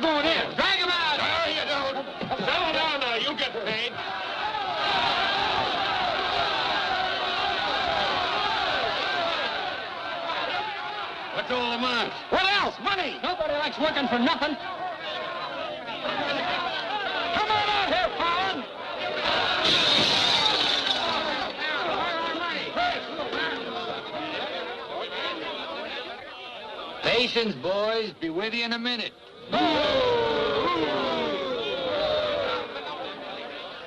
going in. Drag him out. No, you don't. Settle down now. You'll get paid. What's all the marks? What else? Money. Nobody likes working for nothing. Come on out here, Fallon. Patience, boys. Be with you in a minute.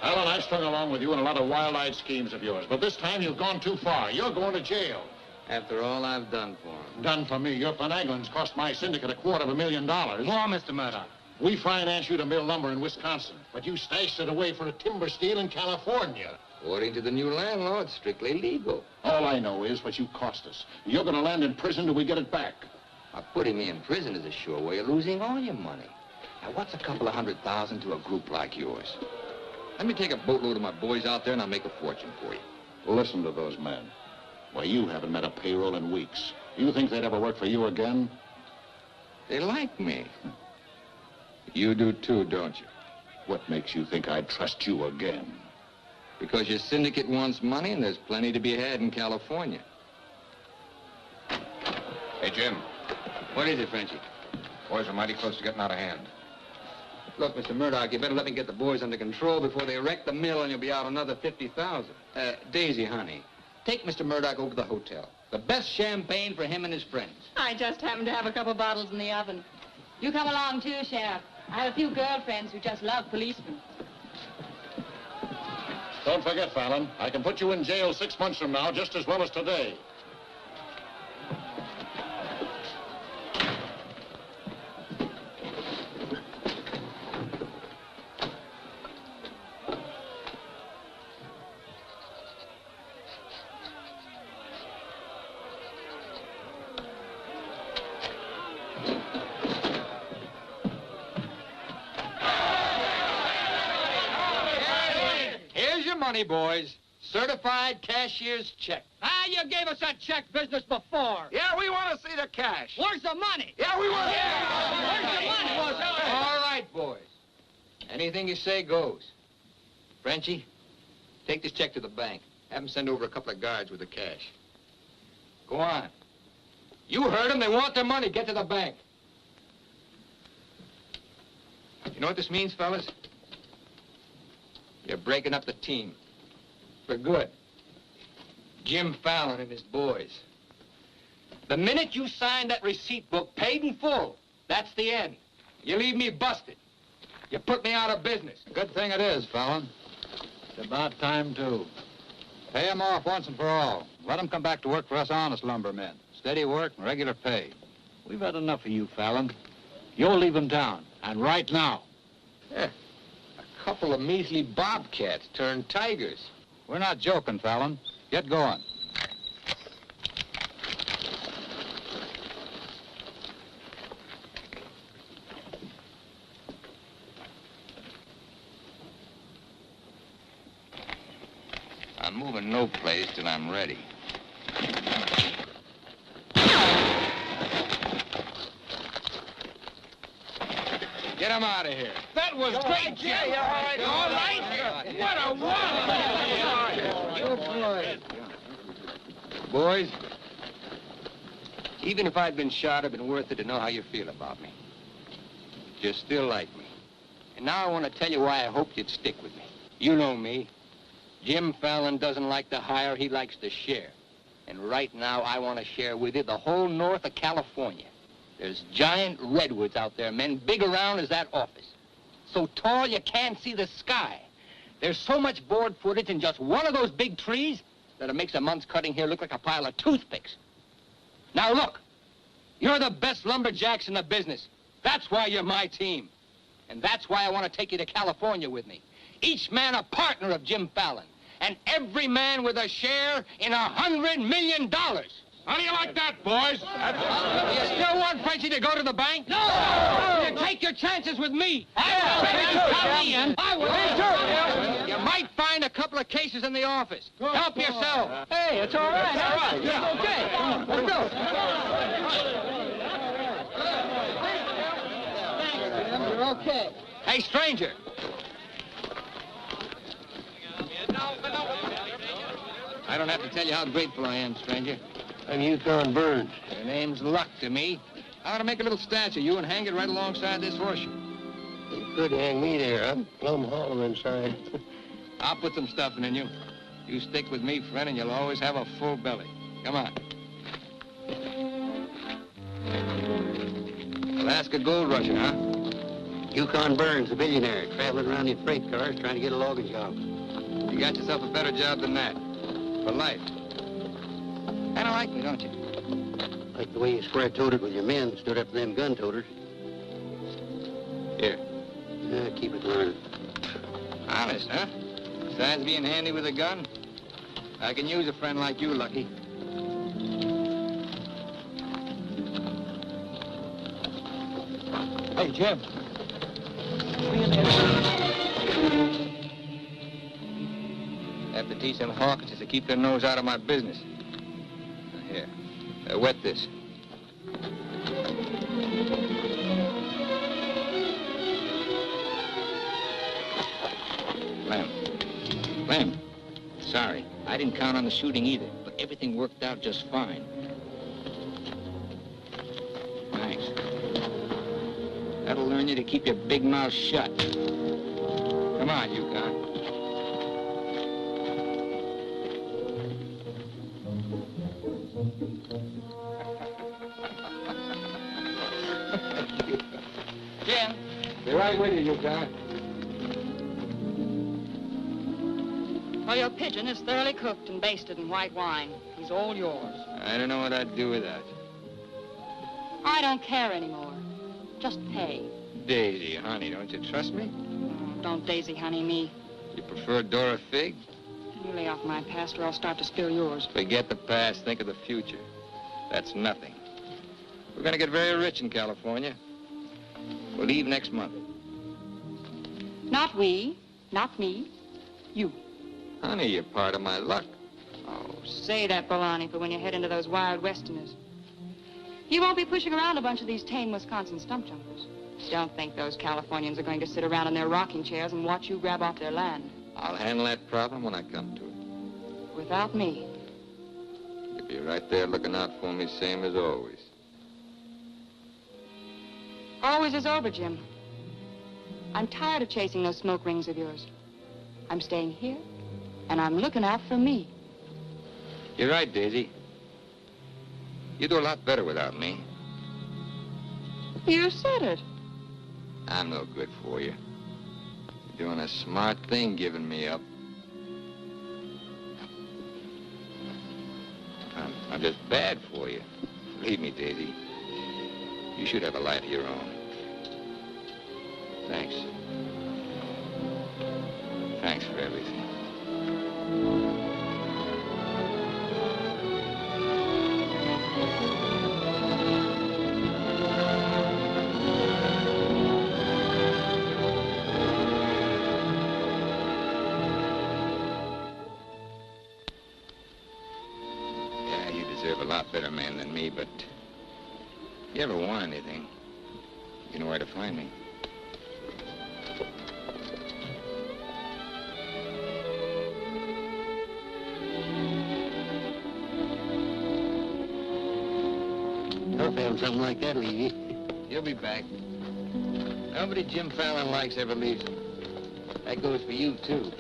Alan, I strung along with you in a lot of wild-eyed schemes of yours, but this time you've gone too far. You're going to jail. After all I've done for him. Done for me. Your finagling's cost my syndicate $250,000. More, Mr. Murdoch. We financed you to mill lumber in Wisconsin, but you stashed it away for a timber steal in California. According to the new landlord, it's strictly legal. All I know is what you cost us. You're going to land in prison till we get it back. Now, putting me in prison is a sure way of losing all your money. Now, what's a couple of $100,000 to a group like yours? Let me take a boatload of my boys out there and I'll make a fortune for you. Listen to those men. Why, you haven't met a payroll in weeks. You think they'd ever work for you again? They like me. You do too, don't you? What makes you think I'd trust you again? Because your syndicate wants money and there's plenty to be had in California. Hey, Jim. What is it, Frenchie? Boys are mighty close to getting out of hand. Look, Mr. Murdoch, you better let me get the boys under control before they wreck the mill and you'll be out another $50,000. Daisy, honey, take Mr. Murdoch over to the hotel. The best champagne for him and his friends. I just happen to have a couple bottles in the oven. You come along too, Sheriff. I have a few girlfriends who just love policemen. Don't forget, Fallon, I can put you in jail 6 months from now just as well as today. Money, boys. Certified cashier's check. Ah, you gave us that check business before. Yeah, we want to see the cash. Where's the money? Yeah, we want Where's the money? All right, boys. Anything you say goes. Frenchie, take this check to the bank. Have them send over a couple of guards with the cash. Go on. You heard them. They want their money. Get to the bank. You know what this means, fellas? You're breaking up the team. For good. Jim Fallon and his boys. The minute you sign that receipt book, paid in full, that's the end. You leave me busted. You put me out of business. Good thing it is, Fallon. It's about time, too. Pay him off once and for all. Let him come back to work for us honest lumbermen. Steady work and regular pay. We've had enough of you, Fallon. You'll leave him town, and right now. Yeah. Couple of measly bobcats turned tigers. We're not joking, Fallon. Get going. I'm moving no place till I'm ready. Get him out of here. That was great, Jim. Yeah, All right. What a one. Boys, even if I'd been shot, it'd been worth it to know how you feel about me. You still like me. And now I want to tell you why I hoped you'd stick with me. You know me. Jim Fallon doesn't like to hire, he likes to share. And right now, I want to share with you the whole north of California. There's giant redwoods out there, men, big around as that office. So tall you can't see the sky. There's so much board footage in just one of those big trees that it makes a month's cutting here look like a pile of toothpicks. Now look, you're the best lumberjacks in the business. That's why you're my team. And that's why I want to take you to California with me. Each man a partner of Jim Fallon. And every man with a share in $100 million. How do you like that, boys? You still want Frenchie to go to the bank? No! You take your chances with me. I will. You might find a couple of cases in the office. Help yourself. Hey, it's all right. All right. Yeah. Okay. Let's go. okay. Hey, stranger. I don't have to tell you how grateful I am, stranger. I'm Yukon Burns. Your name's Luck to me. I ought to make a little statue of you and hang it right alongside this horseshoe. You could hang me there. I'm plumb hollow inside. I'll put some stuffing in you. You stick with me, friend, and you'll always have a full belly. Come on. Alaska gold rusher, huh? Yukon Burns, a billionaire, traveling around in freight cars trying to get a logging job. You got yourself a better job than that. For life. Kinda like me, don't you? Like the way you square-toed with your men, stood up to them gun-toters. Here. Keep it learning. Honest, huh? Besides being handy with a gun, I can use a friend like you, Lucky. Hey, Jim. Have to teach them Hawkinses to keep their nose out of my business. Here. Wet this. Lem. Sorry. I didn't count on the shooting either, but everything worked out just fine. Thanks. That'll learn you to keep your big mouth shut. Come on, Yukon. Jim. Be right with you, Yukon. Well, your pigeon is thoroughly cooked and basted in white wine. He's all yours. I don't know what I'd do without you. I don't care anymore. Just pay. Daisy, honey, don't you trust me? Oh, don't daisy honey me. You prefer Dora Fig? You lay off my past or I'll start to spill yours. Forget the past, think of the future. That's nothing. We're gonna get very rich in California. We'll leave next month. Not we, not me, you. Honey, you're part of my luck. Oh, say that baloney for when you head into those wild westerners. You won't be pushing around a bunch of these tame Wisconsin stump jumpers. Don't think those Californians are going to sit around in their rocking chairs and watch you grab off their land. I'll handle that problem when I come to it. Without me. You'll be right there looking out for me, same as always. Always is over, Jim. I'm tired of chasing those smoke rings of yours. I'm staying here, and I'm looking out for me. You're right, Daisy. You do a lot better without me. You said it. I'm no good for you. You're doing a smart thing giving me up. I'm just bad for you. Believe me, Daisy. You should have a life of your own. Thanks. Thanks for everything. Yeah, you deserve a lot better man than me, but if you ever want anything, you know where to find me. I'll have something like that leave you. You'll be back. Nobody Jim Fallon likes ever leaves him. That goes for you, too.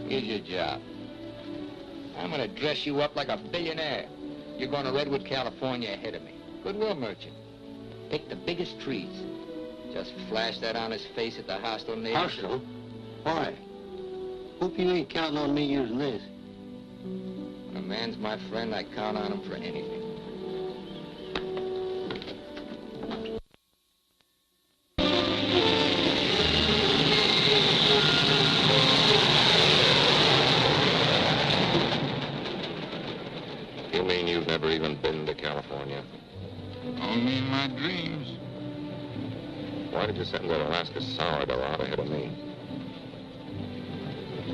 Here's your job. I'm gonna dress you up like a billionaire. You're going to Redwood, California ahead of me. Goodwill merchant. Pick the biggest trees. Just flash that on his face at the hostile neighbors. Hostile? Why? Hope you ain't counting on me using this. When a man's my friend, I count on him for anything. You mean you've never even been to California? Only in my dreams. Why did you send that Alaska sourdough out ahead of me?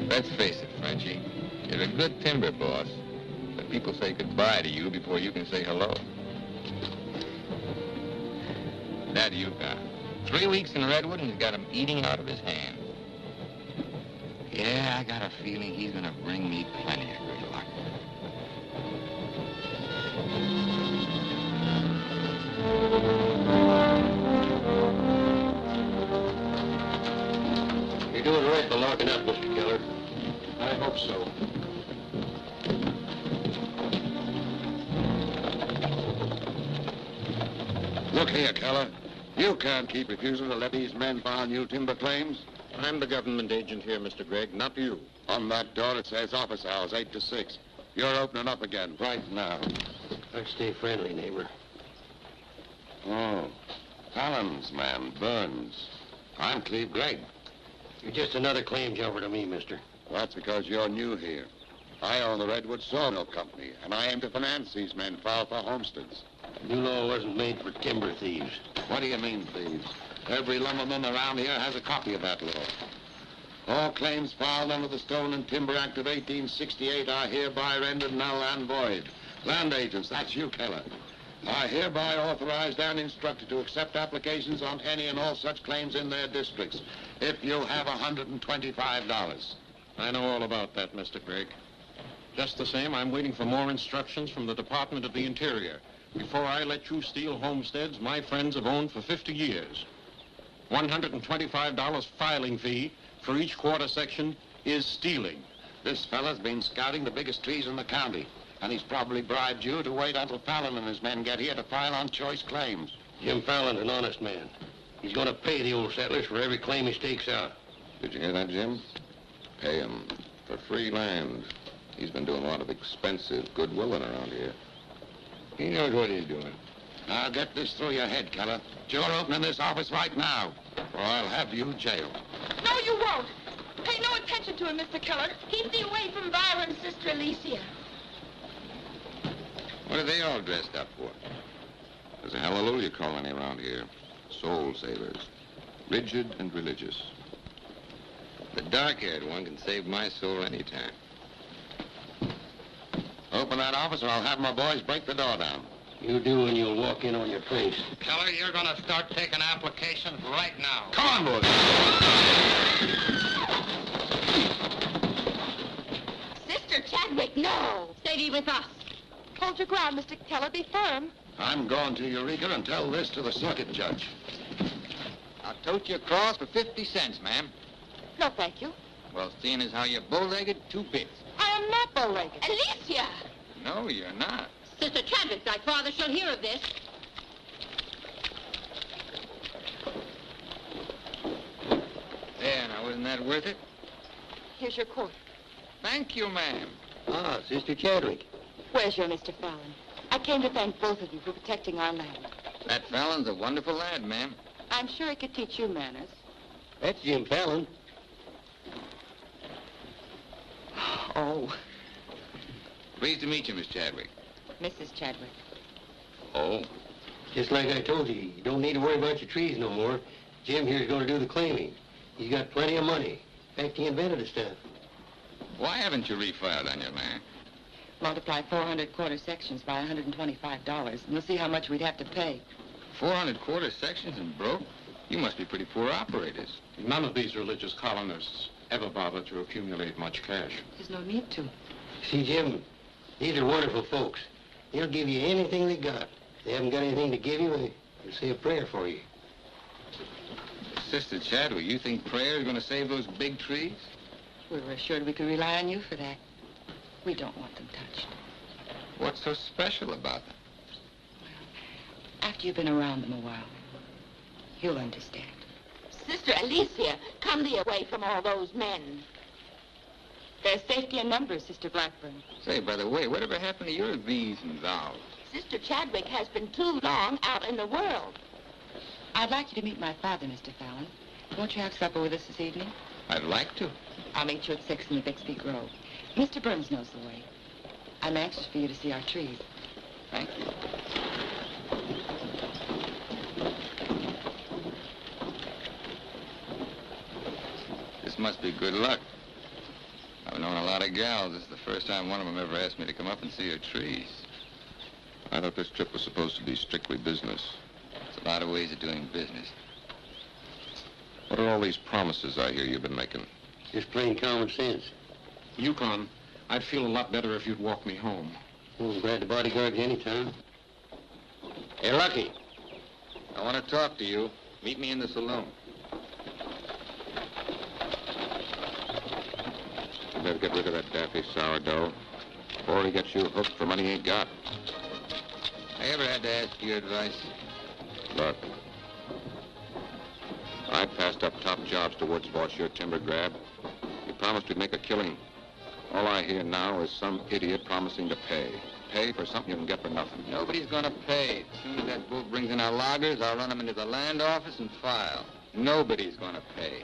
Let's face it, Frenchie. You're a good timber boss. But people say goodbye to you before you can say hello. That Yukon. 3 weeks in Redwood and he's got him eating out of his hand. Yeah, I got a feeling he's gonna bring me plenty of good luck. You're doing right by locking up, Mr. Keller. I hope so. Look here, Keller. You can't keep refusing to let these men file new timber claims. I'm the government agent here, Mr. Gregg, not you. On that door, it says office hours, 8 to 6. You're opening up again right now. Let's stay friendly, neighbor. Oh, Fallon's man, Burns. I'm Cleve Gregg. You're just another claim jumper to me, mister. That's because you're new here. I own the Redwood Sawmill Company, and I aim to finance these men filed for homesteads. The new law wasn't made for timber thieves. What do you mean, thieves? Every lumberman around here has a copy of that law. All claims filed under the Stone and Timber Act of 1868 are hereby rendered null and void. Land agents, that's you, Keller, are hereby authorized and instructed to accept applications on any and all such claims in their districts, if you have $125. I know all about that, Mr. Gregg. Just the same, I'm waiting for more instructions from the Department of the Interior before I let you steal homesteads my friends have owned for 50 years. $125 filing fee for each quarter section is stealing. This fella's been scouting the biggest trees in the county, and he's probably bribed you to wait until Fallon and his men get here to file on choice claims. Jim Fallon's an honest man. He's going to pay the old settlers for every claim he stakes out. Did you hear that, Jim? Pay him for free land. He's been doing a lot of expensive goodwilling around here. He knows what he's doing. Now get this through your head, Keller. You're opening this office right now, or I'll have you jailed. No, you won't. Pay no attention to him, Mr. Keller. Keep thee away from Byron's sister Alicia. What are they all dressed up for? There's a hallelujah colony around here. Soul savers. Rigid and religious. The dark-haired one can save my soul anytime. Open that office or I'll have my boys break the door down. You do and you'll walk in on your face. Keller, you're gonna start taking applications right now. Come on, boys. Sister Chadwick, no. Stay with us. Hold your ground, Mr. Keller. Be firm. I'm going to Eureka and tell this to the circuit judge. I'll tote you across for 50 cents, ma'am. No, thank you. Well, seeing as how you're bow-legged, 2 bits. I am not bow-legged. Alicia! No, you're not. Sister Chadwick, thy father shall hear of this. There, now, wasn't that worth it? Here's your coat. Thank you, ma'am. Ah, Sister Chadwick. Where's your Mr. Fallon? I came to thank both of you for protecting our land. That Fallon's a wonderful lad, ma'am. I'm sure he could teach you manners. That's Jim Fallon. Oh, Pleased to meet you, Miss Chadwick. Mrs. Chadwick. Oh? Just like I told you, you don't need to worry about your trees no more. Jim here's going to do the claiming. He's got plenty of money. In fact, he invented the stuff. Why haven't you refiled on your land? Multiply 400 quarter sections by $125, and you'll see how much we'd have to pay. 400 quarter sections and broke? You must be pretty poor operators. None of these religious colonists ever bother to accumulate much cash. There's no need to. See, Jim, these are wonderful folks. They'll give you anything they got. If they haven't got anything to give you, they'll say a prayer for you. Sister Chadwick, you think prayer is going to save those big trees? We were assured we could rely on you for that. We don't want them touched. What's so special about them? After you've been around them a while, you'll understand. Sister Alicia, come thee away from all those men. There's safety in numbers, Sister Blackburn. Say, by the way, whatever happened to your these and thous? Sister Chadwick has been too long out in the world. I'd like you to meet my father, Mr. Fallon. Won't you have supper with us this evening? I'd like to. I'll meet you at 6 in the Bixby Grove. Mr. Burns knows the way. I'm anxious for you to see our trees. Thank you. This must be good luck. I've known a lot of gals. This is the first time one of them ever asked me to come up and see her trees. I thought this trip was supposed to be strictly business. It's A lot of ways of doing business. What are all these promises I hear you've been making? Just plain common sense. Yukon, I'd feel a lot better if you'd walk me home. Oh, I'm glad to bodyguard you anytime. Hey, Lucky. I want to talk to you. Meet me in the saloon. You better get rid of that daffy sourdough before he gets you hooked for money he ain't got. I ever had to ask your advice? Look, I passed up top jobs towards boss your timber grab. You promised we'd make a killing. All I hear now is some idiot promising to pay. Pay for something you can get for nothing. Nobody's gonna pay. As soon as that boat brings in our loggers, I'll run them into the land office and file. Nobody's gonna pay.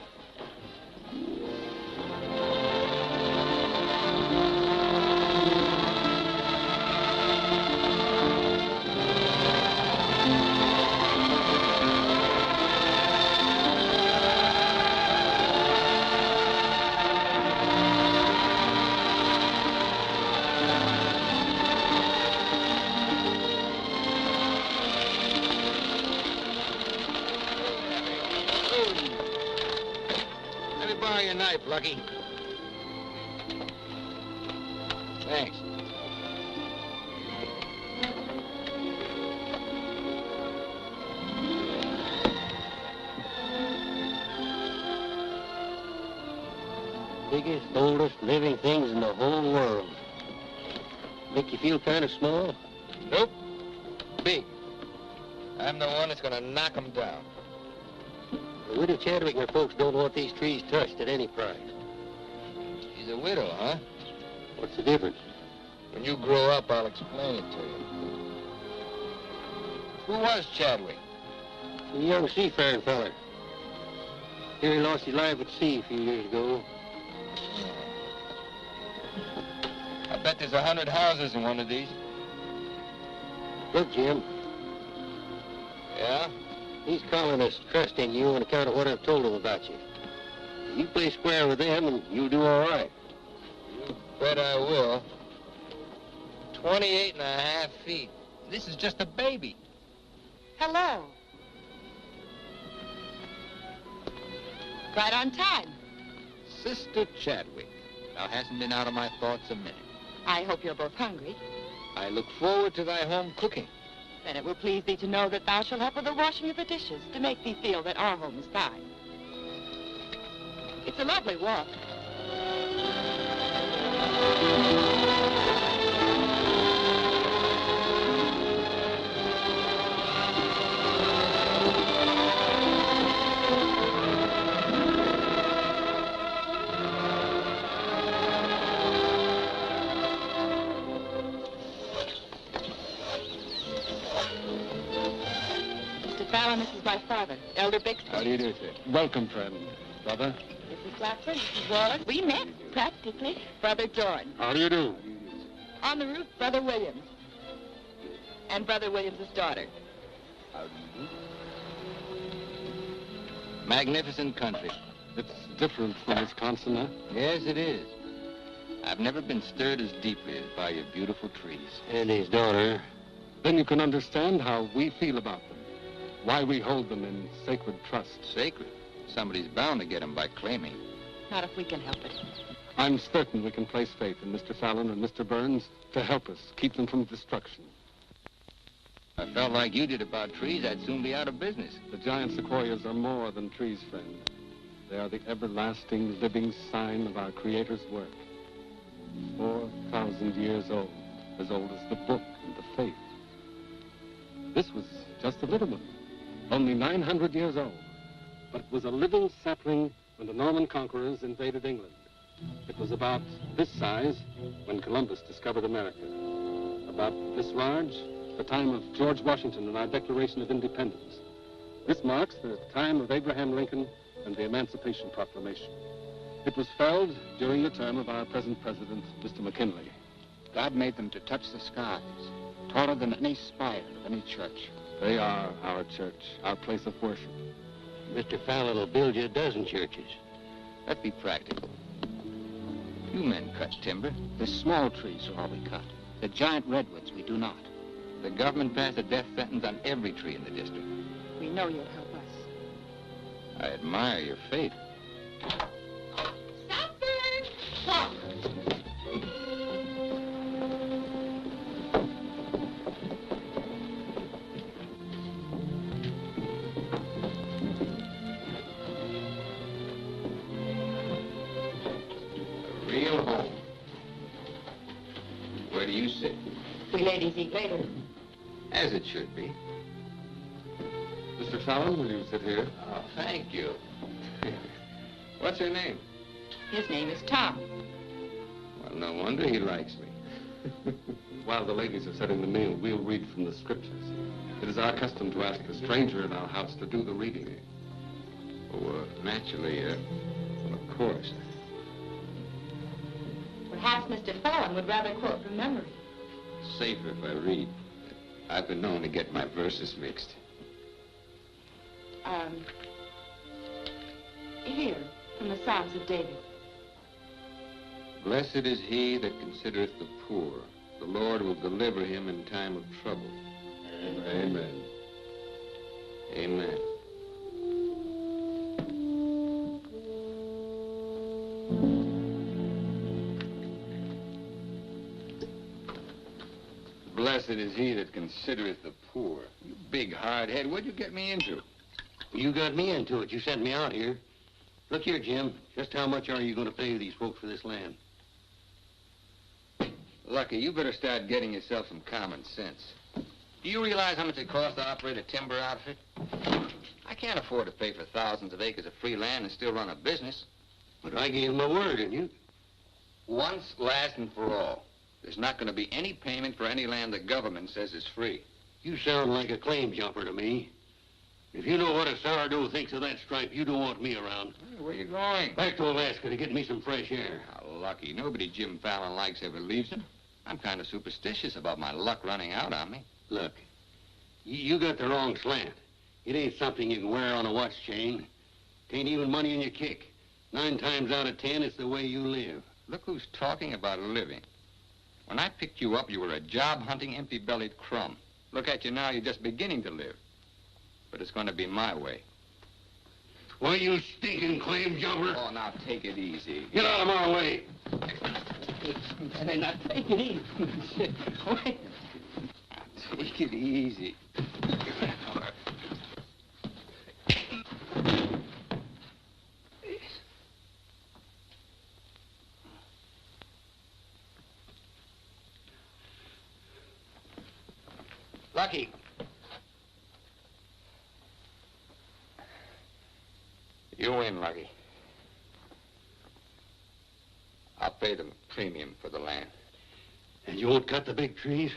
Let me borrow your knife, Lucky. Thanks. Biggest, oldest living things in the whole world. Make you feel kind of small? Nope. Big. I'm the one that's gonna knock them down. The widow Chadwick and her folks don't want these trees touched at any price. She's a widow, huh? What's the difference? When you grow up, I'll explain it to you. Who was Chadwick? A young seafaring feller. Here he lost his life at sea a few years ago. I bet there's 100 houses in one of these. Look, Jim, Yeah? these colonists trust in you on account of what I've told them about you. You play square with them and you'll do all right. You bet I will. 28 and a half feet. This is just a baby. Hello. Right on time. Sister Chadwick. Thou hasn't been out of my thoughts a minute. I hope you're both hungry. I look forward to thy home cooking. Then it will please thee to know that thou shalt help with the washing of the dishes to make thee feel that our home is thine. It's a lovely walk. Fallon, this is my father, Elder Bixby. How do you do, sir? Welcome, friend. Brother. Mrs. Clapper, Mrs. Wallace. We met, practically. Brother Jordan. How do you do? On the roof, Brother Williams. And Brother Williams' daughter. Magnificent country. It's different from Wisconsin, huh? Yes, it is. I've never been stirred as deeply as by your beautiful trees. And his daughter. Then you can understand how we feel about them. Why we hold them in sacred trust. Sacred. Somebody's bound to get them by claiming. Not if we can help it. I'm certain we can place faith in Mr. Fallon and Mr. Burns to help us keep them from destruction. I felt like you did about trees, I'd soon be out of business. The giant sequoias are more than trees, friend. They are the everlasting, living sign of our Creator's work. 4,000 years old as the book and the faith. This was just a little one, only 900 years old, but it was a living sapling when the Norman conquerors invaded England. It was about this size when Columbus discovered America. About this large, the time of George Washington and our Declaration of Independence. This marks the time of Abraham Lincoln and the Emancipation Proclamation. It was felled during the term of our present president, Mr. McKinley. God made them to touch the skies, taller than any spire of any church. They are our church, our place of worship. Mr. Fallon will build you a dozen churches. Let's be practical. You men cut timber. The small trees are all we cut. The giant redwoods we do not. The government passed a death sentence on every tree in the district. We know you'll help us. I admire your faith. A real home. Where do you sit? We ladies eat later. As it should be. Mr. Fallon, will you sit here? Oh, thank you. What's her name? His name is Tom. Well, no wonder he likes me. While the ladies are setting the meal, we'll read from the scriptures. It is our custom to ask a stranger in our house to do the reading. Oh, naturally, of course. Perhaps Mr. Fallon would rather quote from memory. Safer if I read. I've been known to get my verses mixed. Here, from the Psalms of David. Blessed is he that considereth the poor. The Lord will deliver him in time of trouble. Amen. Amen. Blessed is he that considereth the poor. You big hard head, what'd you get me into? You got me into it. You sent me out here. Look here, Jim. Just how much are you going to pay these folks for this land? Lucky, you better start getting yourself some common sense. Do you realize how much it costs to operate a timber outfit? I can't afford to pay for thousands of acres of free land and still run a business. But I gave my word, didn't you? Once, last, and for all. There's not going to be any payment for any land the government says is free. You sound like a claim jumper to me. If you know what a sourdough thinks of that stripe, you don't want me around. Hey, where you going? Back to Alaska to get me some fresh air. How lucky. Nobody Jim Fallon likes ever leaves him. I'm kind of superstitious about my luck running out on me. Look, you got the wrong slant. It ain't something you can wear on a watch chain. It ain't even money in your kick. 9 times out of 10, it's the way you live. Look who's talking about living. When I picked you up, you were a job-hunting, empty-bellied crumb. Look at you now, you're just beginning to live. But it's going to be my way. Why, you stinking claim jumper? Oh, now take it easy. Get out of my way. Hey, now take it easy. Wait. Take it easy. Lucky. You win, Lucky. I'll pay the premium for the land. And you won't cut the big trees?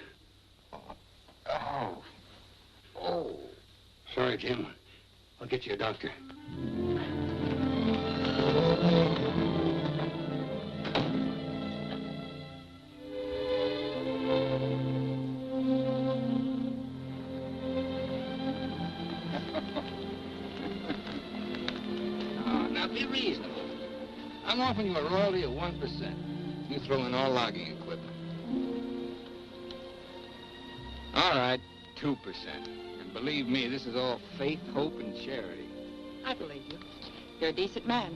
Oh. Oh. Sorry, Jim. I'll get you a doctor. Now, be reasonable. I'm offering you a royalty of 1%. You throw in all logging equipment. All right, 2%. And believe me, this is all faith, hope, and charity. I believe you. You're a decent man.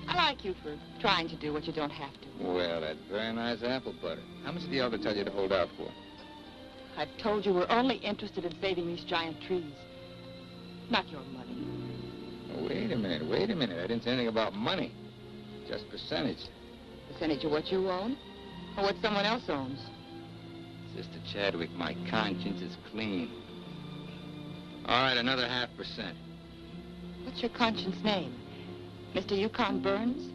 I like you for trying to do what you don't have to. Well, that's very nice apple butter. How much did the elder tell you to hold out for? I've told you we're only interested in saving these giant trees. Not your money. Oh, wait a minute. I didn't say anything about money. Just percentage. Percentage of what you own? Or what someone else owns? Sister Chadwick, my conscience is clean. All right, another 0.5%. What's your conscience name? Mr. Yukon Burns?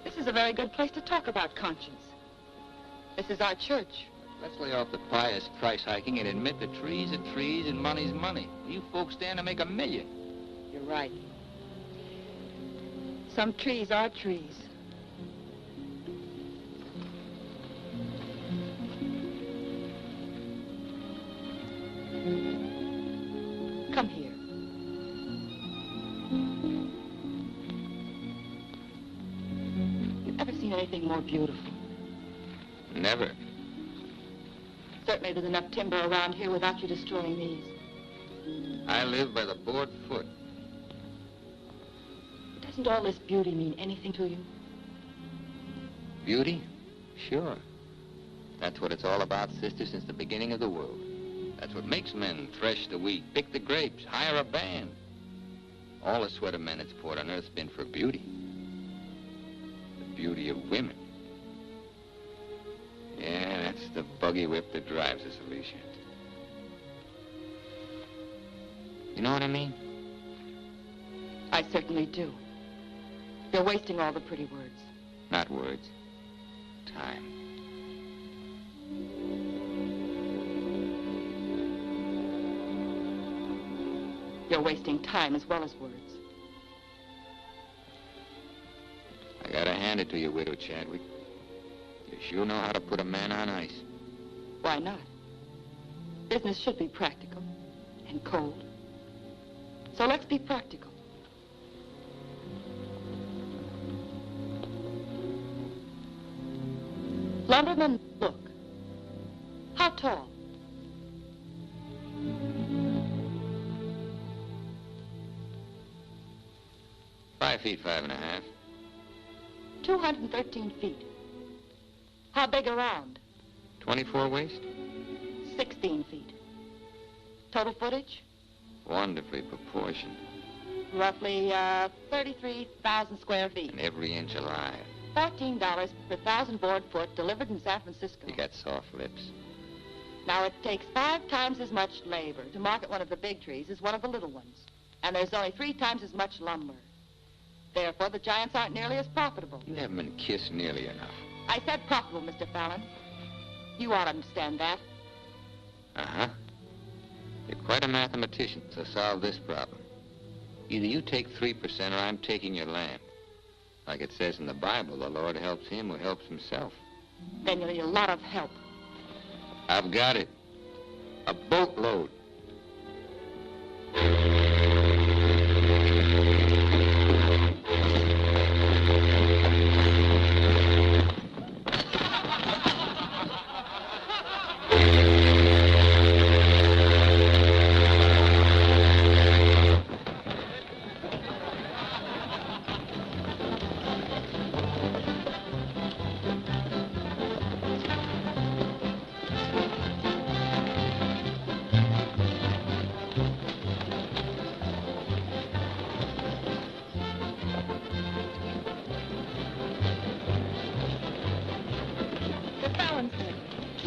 This is a very good place to talk about conscience. This is our church. Let's lay off the pious price hiking and admit that trees are trees and money's money. You folks stand to make $1 million. You're right. Some trees are trees. Come here. You've ever seen anything more beautiful? Never. Certainly there's enough timber around here without you destroying these. I live by the board foot. Doesn't all this beauty mean anything to you? Beauty? Sure. That's what it's all about, sister, since the beginning of the world. That's what makes men thresh the wheat, pick the grapes, hire a band. All the sweat of men that's poured on earth's been for beauty. The beauty of women. Yeah, that's the buggy whip that drives us, Alicia. You know what I mean? I certainly do. You're wasting all the pretty words. Not words. Time. You're wasting time as well as words. I gotta hand it to you, Widow Chadwick. You sure know how to put a man on ice. Why not? Business should be practical and cold. So let's be practical. Lumberman, look. How tall? 5 feet, 5.5. 213 feet. How big around? 24 waist? 16 feet. Total footage? Wonderfully proportioned. Roughly 33,000 square feet. And every inch alive. $13 per 1,000 board foot delivered in San Francisco. You got soft lips. Now, it takes 5 times as much labor to market one of the big trees as one of the little ones. And there's only 3 times as much lumber. Therefore, the giants aren't nearly as profitable. You haven't been kissed nearly enough. I said profitable, Mr. Fallon. You ought to understand that. Uh-huh. You're quite a mathematician, so solve this problem. Either you take 3% or I'm taking your land. Like it says in the Bible, the Lord helps him who helps himself. Then you'll need a lot of help. I've got it. A boatload.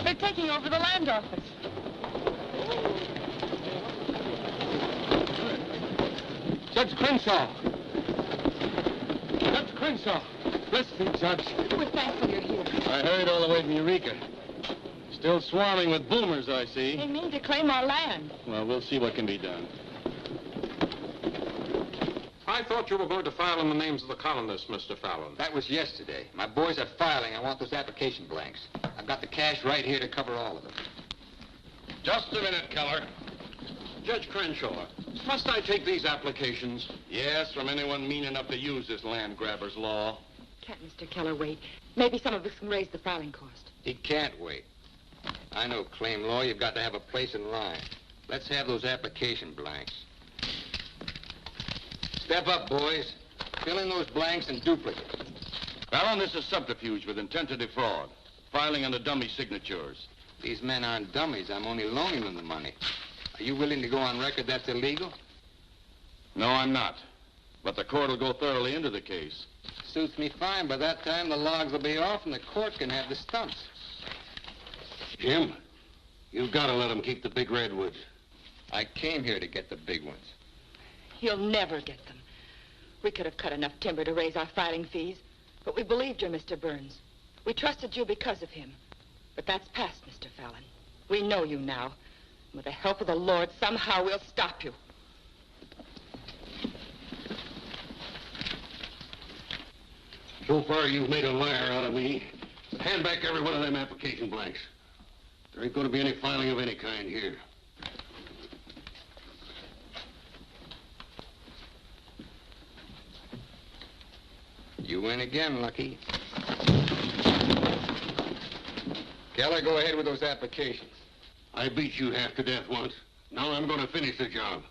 They're taking over the land office. Judge Crenshaw! Judge Crenshaw! Bless me, Judge. We're thankful you're here. I hurried all the way from Eureka. Still swarming with boomers, I see. They mean to claim our land. Well, we'll see what can be done. I thought you were going to file in the names of the colonists, Mr. Fallon. That was yesterday. My boys are filing. I want those application blanks. I've got the cash right here to cover all of them. Just a minute, Keller. Judge Crenshaw, must I take these applications? Yes, from anyone mean enough to use this land grabber's law. Can't Mr. Keller wait? Maybe some of us can raise the filing cost. He can't wait. I know claim law. You've got to have a place in line. Let's have those application blanks. Step up, boys. Fill in those blanks and duplicate. Fallon, this is subterfuge with intent to defraud. Filing under dummy signatures. These men aren't dummies. I'm only loaning them the money. Are you willing to go on record that's illegal? No, I'm not. But the court will go thoroughly into the case. Suits me fine. By that time, the logs will be off and the court can have the stumps. Jim, you've got to let them keep the big redwoods. I came here to get the big ones. You'll never get them. We could have cut enough timber to raise our filing fees, but we believed you, Mr. Burns. We trusted you because of him. But that's past, Mr. Fallon. We know you now. And with the help of the Lord, somehow we'll stop you. So far, you've made a liar out of me. Hand back every one of them application blanks. There ain't going to be any filing of any kind here. You win again, Lucky. Keller, go ahead with those applications. I beat you half to death once. Now I'm going to finish the job.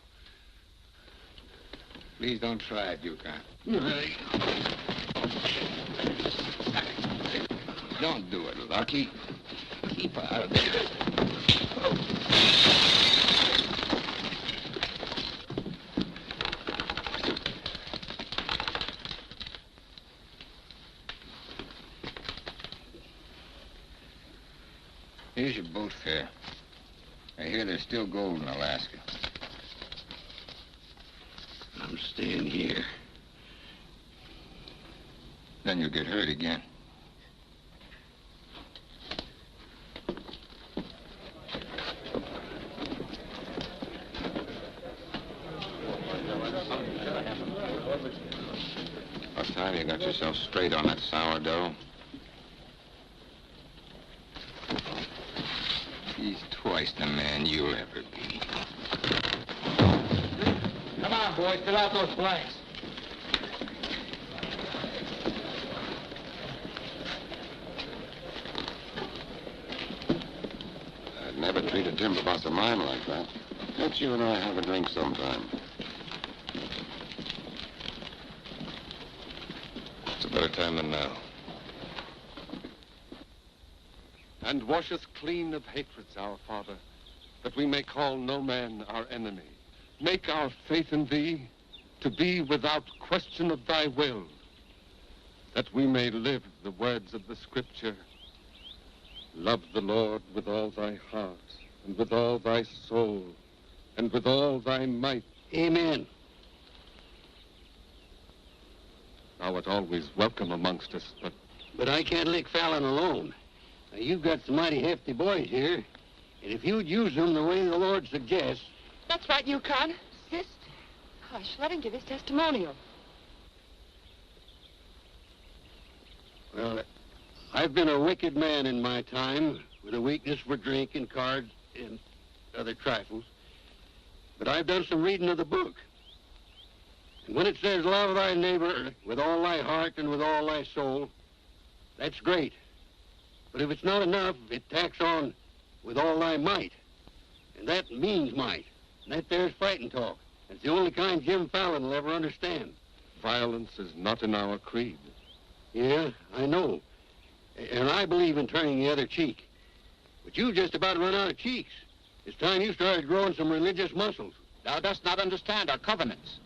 Please don't try it, Yukon. Hey. Don't do it, Lucky. Keep out of there. Here's your boat fare. I hear there's still gold in Alaska. I'm staying here. Then you'll get hurt again. What time you got yourself straight on that sourdough? He's twice the man you'll ever be. Come on, boys, fill out those blanks. I'd never treat a timber boss of mine like that. Let you and I have a drink sometime. It's a better time than now. And wash us clean of hatreds, our Father, that we may call no man our enemy. Make our faith in thee to be without question of thy will, that we may live the words of the Scripture. Love the Lord with all thy heart, and with all thy soul, and with all thy might. Amen. Thou art always welcome amongst us, But I can't lick Fallon alone. Now, you've got some mighty hefty boys here, and if you'd use them the way the Lord suggests... That's right, Yukon. Sister. Hush, let him give his testimonial. Well, I've been a wicked man in my time, with a weakness for drink and cards and other trifles. But I've done some reading of the book. And when it says, love thy neighbor with all thy heart and with all thy soul, that's great. But if it's not enough, it tacks on with all thy might. And that means might. And that there's fighting talk. It's the only kind Jim Fallon will ever understand. violence is not in our creed. Yeah, I know. And I believe in turning the other cheek. But you just about run out of cheeks. It's time you started growing some religious muscles. Thou dost not understand our covenants.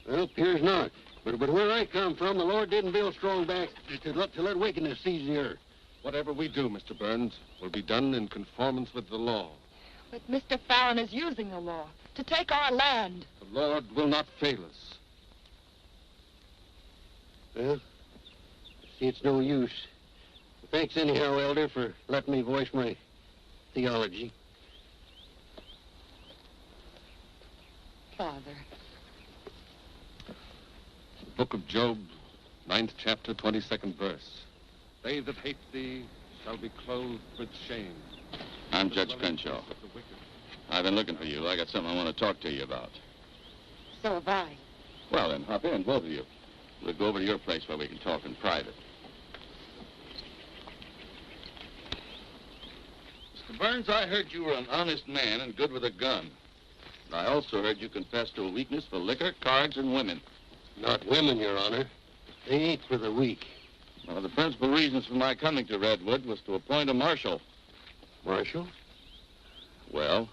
Well, appears not. But where I come from, the Lord didn't build strong backs to let wickedness seize the earth. Whatever we do, Mr. Burns, will be done in conformance with the law. But Mr. Fallon is using the law to take our land. The Lord will not fail us. Well, see, it's no use. Thanks anyhow, Elder, for letting me voice my theology. Father. The book of Job, 9th chapter, 22nd verse. They that hate thee shall be clothed with shame. I'm Judge Crenshaw. I've been looking for you. I got something I want to talk to you about. So have I. Well, then, hop in, both of you. We'll go over to your place where we can talk in private. Mr. Burns, I heard you were an honest man and good with a gun. And I also heard you confess to a weakness for liquor, cards, and women. Not women, Your Honor. They ain't for the weak. One of the principal reasons for my coming to Redwood was to appoint a marshal. Marshal? Well,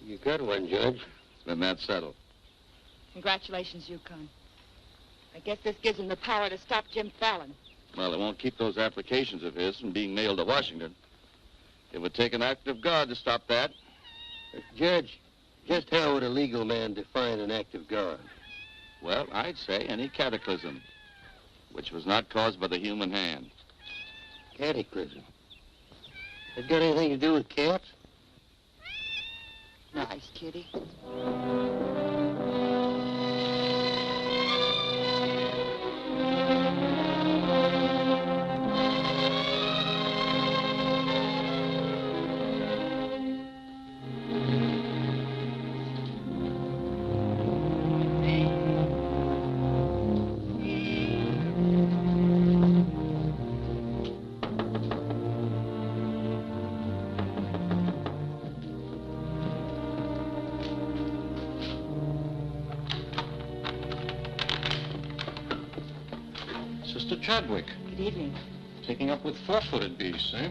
You got one, Judge. then that's settled. Congratulations, Yukon. I guess this gives him the power to stop Jim Fallon. Well, it won't keep those applications of his from being mailed to Washington. It would take an act of God to stop that. Judge, just how would a legal man define an act of God? Well, I'd say any cataclysm which was not caused by the human hand. Cataclysm. That got anything to do with cats? Nice, kitty. Sister Chadwick. Good evening. Taking up with four-footed beasts, eh?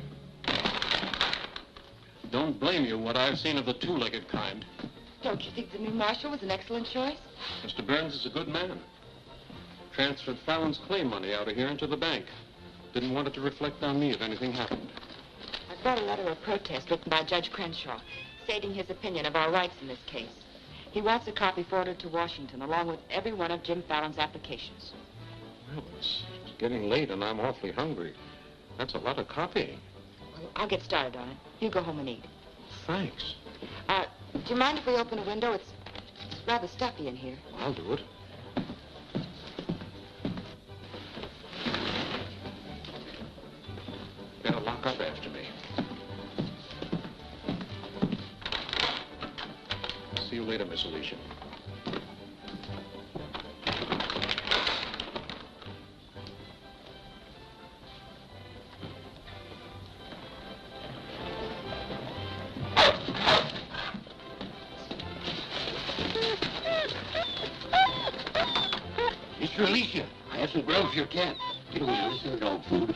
Don't blame you what I've seen of the two-legged kind. Don't you think the new marshal was an excellent choice? Mr. Burns is a good man. Transferred Fallon's claim money out of here into the bank. Didn't want it to reflect on me if anything happened. I've got a letter of protest written by Judge Crenshaw, stating his opinion of our rights in this case. He wants a copy forwarded to Washington, along with every one of Jim Fallon's applications. Well, it's getting late and I'm awfully hungry. That's a lot of copying. Well, I'll get started on it. You go home and eat. Thanks. Do you mind if we open a window? It's rather stuffy in here. I'll do it. Better lock up after me. See you later, Miss Alicia. Mr. Alicia, I have some grub for your cat. Get away, this is dog food.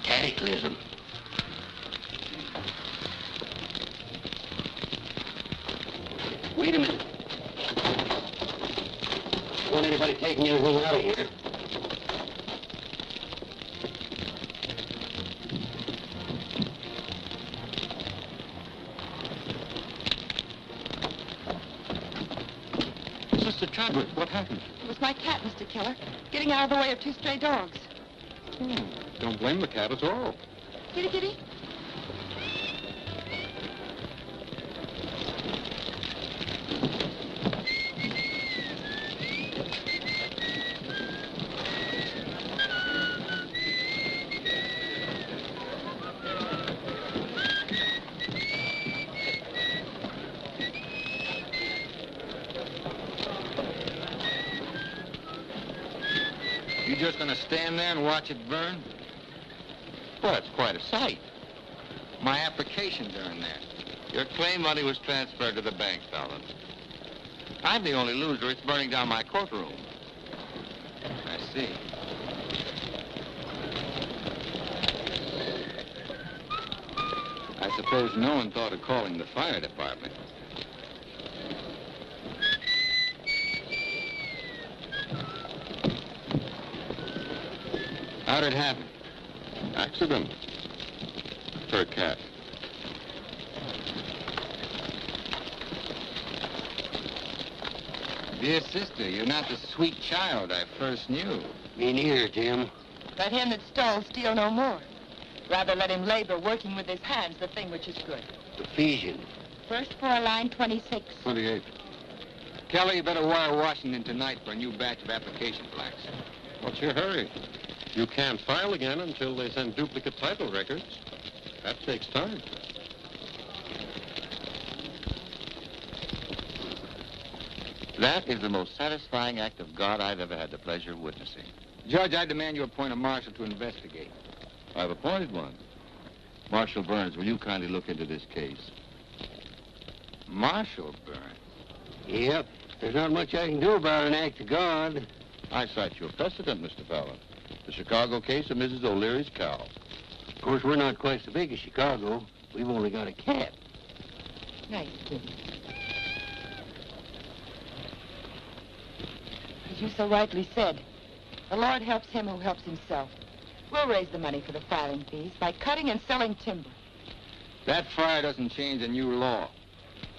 Cataclysm. Wait a minute. Don't want anybody taking anything out of here. Sister Chadwick, what happened? It was my cat, Mr. Keller, getting out of the way of two stray dogs. Don't blame the cat at all. Kitty, kitty. You just gonna stand there and watch it burn? Well, it's quite a sight. My applications are in there. Your claim money was transferred to the bank, Fallon. I'm the only loser. It's burning down my courtroom. I see. I suppose no one thought of calling the fire department. How'd it happen? Accident. Her cat. Dear sister, you're not the sweet child I first knew. Me neither, Jim. Let him that stole steal no more. Rather let him labor working with his hands the thing which is good. Ephesians. First floor, line 26. 28. Kelly, you better wire Washington tonight for a new batch of application blacks. What's your hurry? You can't file again until they send duplicate title records. That takes time. That is the most satisfying act of God I've ever had the pleasure of witnessing. Judge, I demand you appoint a marshal to investigate. I've appointed one. Marshal Burns, will you kindly look into this case? Marshal Burns? Yep. There's not much I can do about an act of God. I cite your precedent, Mr. Fallon. The Chicago case of Mrs. O'Leary's cow. Of course, we're not quite so big as Chicago. We've only got a cat. Nice, kid. As you so rightly said, the Lord helps him who helps himself. We'll raise the money for the filing fees by cutting and selling timber. That fire doesn't change the new law.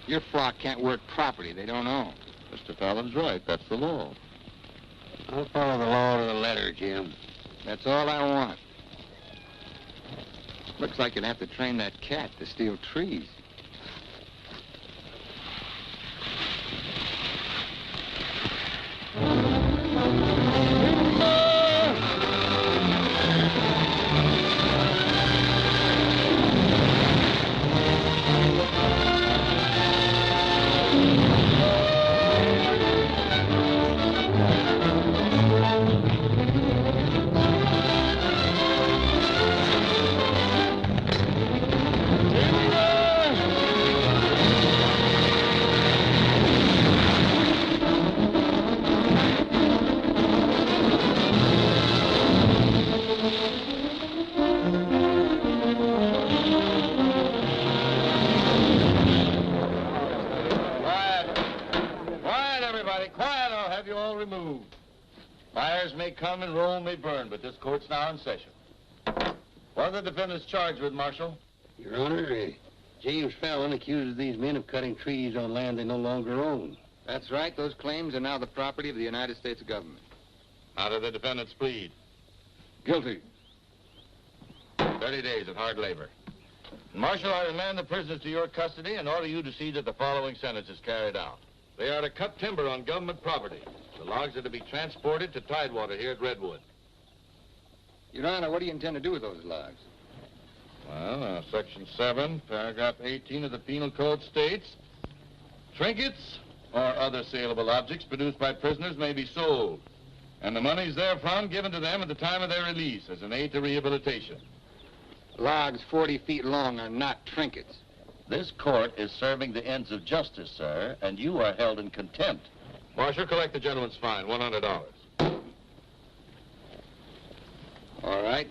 Your flock can't work property they don't own. Mr. Fallon's right. That's the law. I'll follow the law to the letter, Jim. That's all I want. Looks like you'd have to train that cat to steal trees. Fires may come and Rome may burn, but this court's now in session. What are the defendants charged with, Marshal? Your Honor, James Fallon accuses these men of cutting trees on land they no longer own. That's right. Those claims are now the property of the United States government. How do the defendants plead? Guilty. 30 days of hard labor. Marshal, I remand the prisoners to your custody and order you to see that the following sentence is carried out. They are to cut timber on government property. The logs are to be transported to Tidewater here at Redwood. Your Honor, what do you intend to do with those logs? Well, Section 7, Paragraph 18 of the Penal Code states, trinkets or other saleable objects produced by prisoners may be sold, and the monies therefrom given to them at the time of their release as an aid to rehabilitation. Logs 40 feet long are not trinkets. This court is serving the ends of justice, sir, and you are held in contempt. Marshal, collect the gentleman's fine, $100. All right.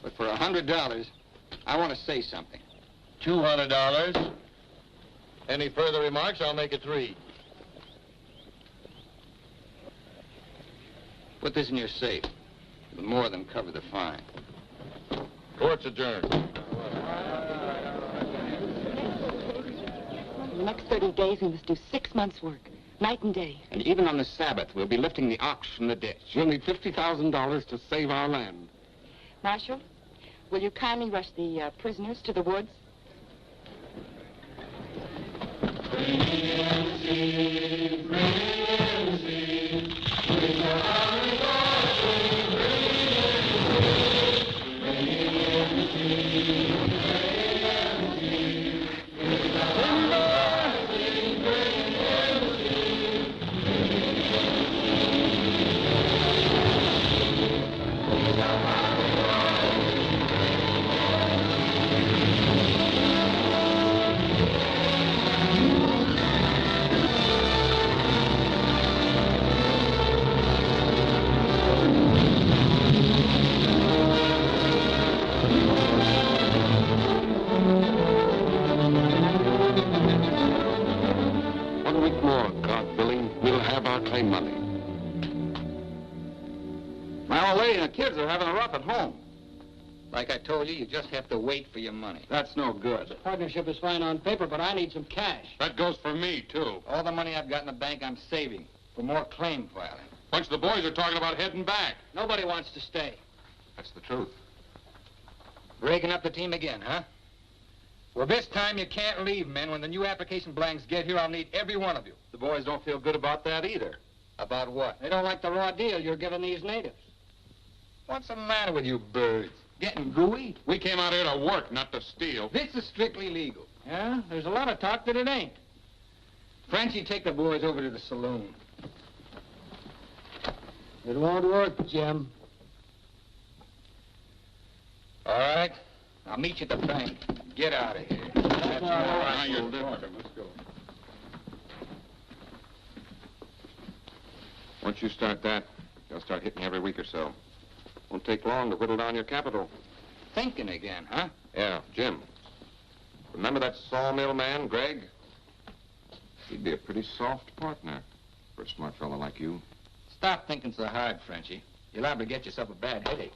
But for $100, I want to say something. $200. Any further remarks, I'll make it 3. Put this in your safe. It'll more than cover the fine. Court's adjourned. In the next 30 days, we must do 6 months' work, night and day. And even on the Sabbath, we'll be lifting the ox from the ditch. You'll need $50,000 to save our land. Marshal, will you kindly rush the prisoners to the woods? Kids are having a rough at home. Like I told you, you just have to wait for your money. That's no good. The partnership is fine on paper, but I need some cash. That goes for me, too. All the money I've got in the bank, I'm saving for more claim filing. Bunch of the boys are talking about heading back. Nobody wants to stay. That's the truth. Breaking up the team again, huh? Well, this time you can't leave, men. When the new application blanks get here, I'll need every one of you. The boys don't feel good about that either. About what? They don't like the raw deal you're giving these natives. What's the matter with you birds? Getting gooey? We came out here to work, not to steal. This is strictly legal. Yeah? There's a lot of talk that it ain't. Frenchie, take the boys over to the saloon. It won't work, Jim. All right. I'll meet you at the bank. Get out of here. That's all right. Now you're different. Let's go. Once you start that, they'll start hitting you every week or so. Won't take long to whittle down your capital. Thinking again, huh? Yeah, Jim. Remember that sawmill man, Greg? He'd be a pretty soft partner for a smart fellow like you. Stop thinking so hard, Frenchie. You're liable to get yourself a bad headache.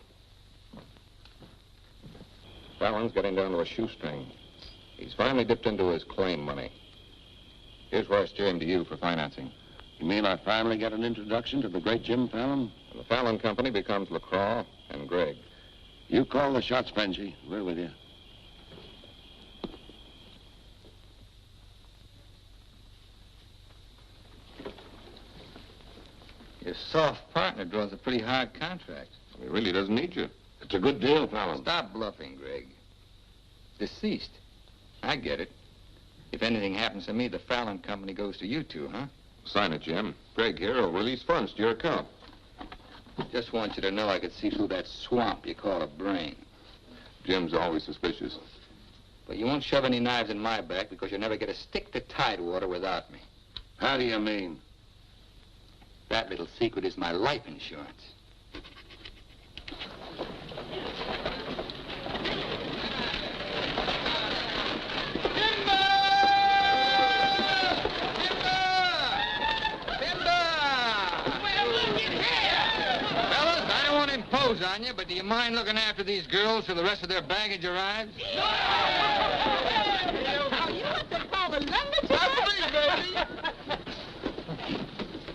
Fallon's getting down to a shoestring. He's finally dipped into his claim money. Here's where I steer him to you for financing. You mean I finally get an introduction to the great Jim Fallon? The Fallon Company becomes LaCroix and Gregg. You call the shots, Benji. We're with you. Your soft partner draws a pretty hard contract. He really doesn't need you. It's a good deal, Fallon. Stop bluffing, Gregg. Deceased. I get it. If anything happens to me, the Fallon Company goes to you two, huh? Sign it, Jim. Gregg here will release funds to your account. Just want you to know I could see through that swamp you call a brain. Jim's always suspicious. But you won't shove any knives in my back because you'll never get a stick to Tidewater without me. How do you mean? That little secret is my life insurance. on you, but do you mind looking after these girls till the rest of their baggage arrives? Oh, you want to call the lumberjack?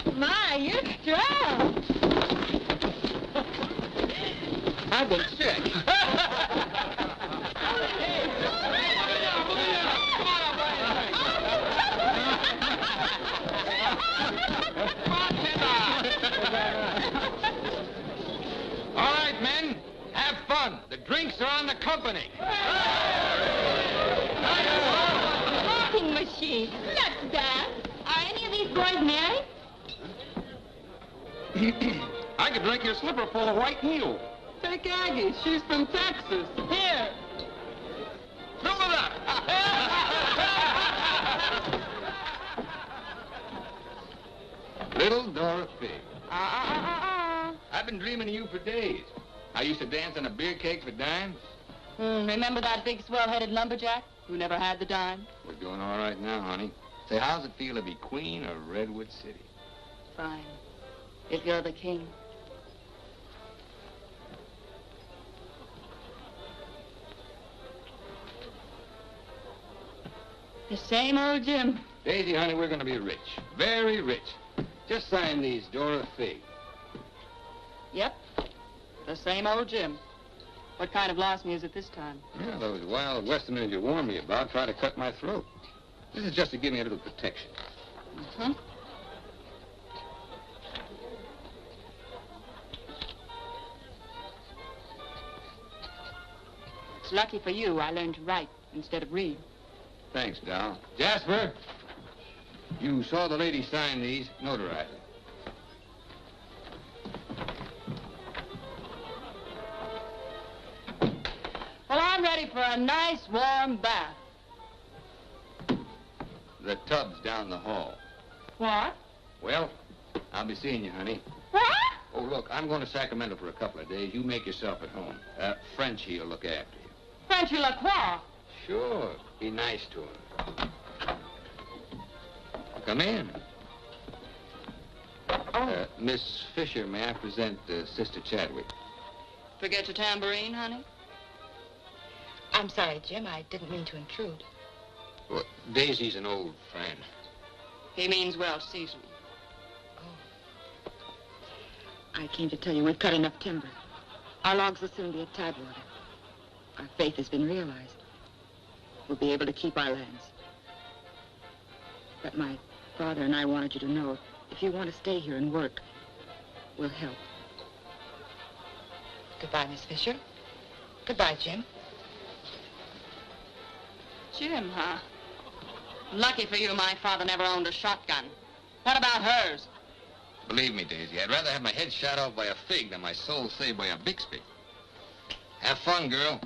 Baby. My, you're strong. I've been sick. All right, men, have fun. The drinks are on the company. Talking machine. That's that. Are any of these boys married? I could drink your slipper full of white mule. Take Aggie. She's from Texas. Here. Fill it up. Little Dorothy. I've been dreaming of you for days. I used to dance on a beer cake for dimes. Remember that big swell-headed lumberjack who never had the dime? We're doing all right now, honey. Say, how's it feel to be queen of Redwood City? Fine. If you're the king. The same old Jim. Daisy, honey, we're going to be rich. Very rich. Just sign these, Dorothy. Yep. The same old Jim. What kind of lost me is it this time? Yeah, those wild Westerners you warned me about tried to cut my throat. This is just to give me a little protection. Uh-huh. It's lucky for you I learned to write instead of read. Thanks, Doll. Jasper, you saw the lady sign these. Notarize it. Well, I'm ready for a nice warm bath. The tub's down the hall. What? Well, I'll be seeing you, honey. What? Oh, look, I'm going to Sacramento for a couple of days. You make yourself at home. Frenchie'll look after you. Frenchy Lacroix. Sure. Be nice to him. Come in. Miss Fisher, may I present Sister Chadwick? Forget your tambourine, honey? I'm sorry, Jim. I didn't mean to intrude. Well, Daisy's an old friend. He means well seasoned. I came to tell you we've cut enough timber. Our logs will soon be at Tidewater. Our faith has been realized. We'll be able to keep our lands. But my father and I wanted you to know, if you want to stay here and work, we'll help. Goodbye, Miss Fisher. Goodbye, Jim. Jim, huh? Lucky for you, my father never owned a shotgun. What about hers? Believe me, Daisy, I'd rather have my head shot off by a fig than my soul saved by a Bixby. Have fun, girl.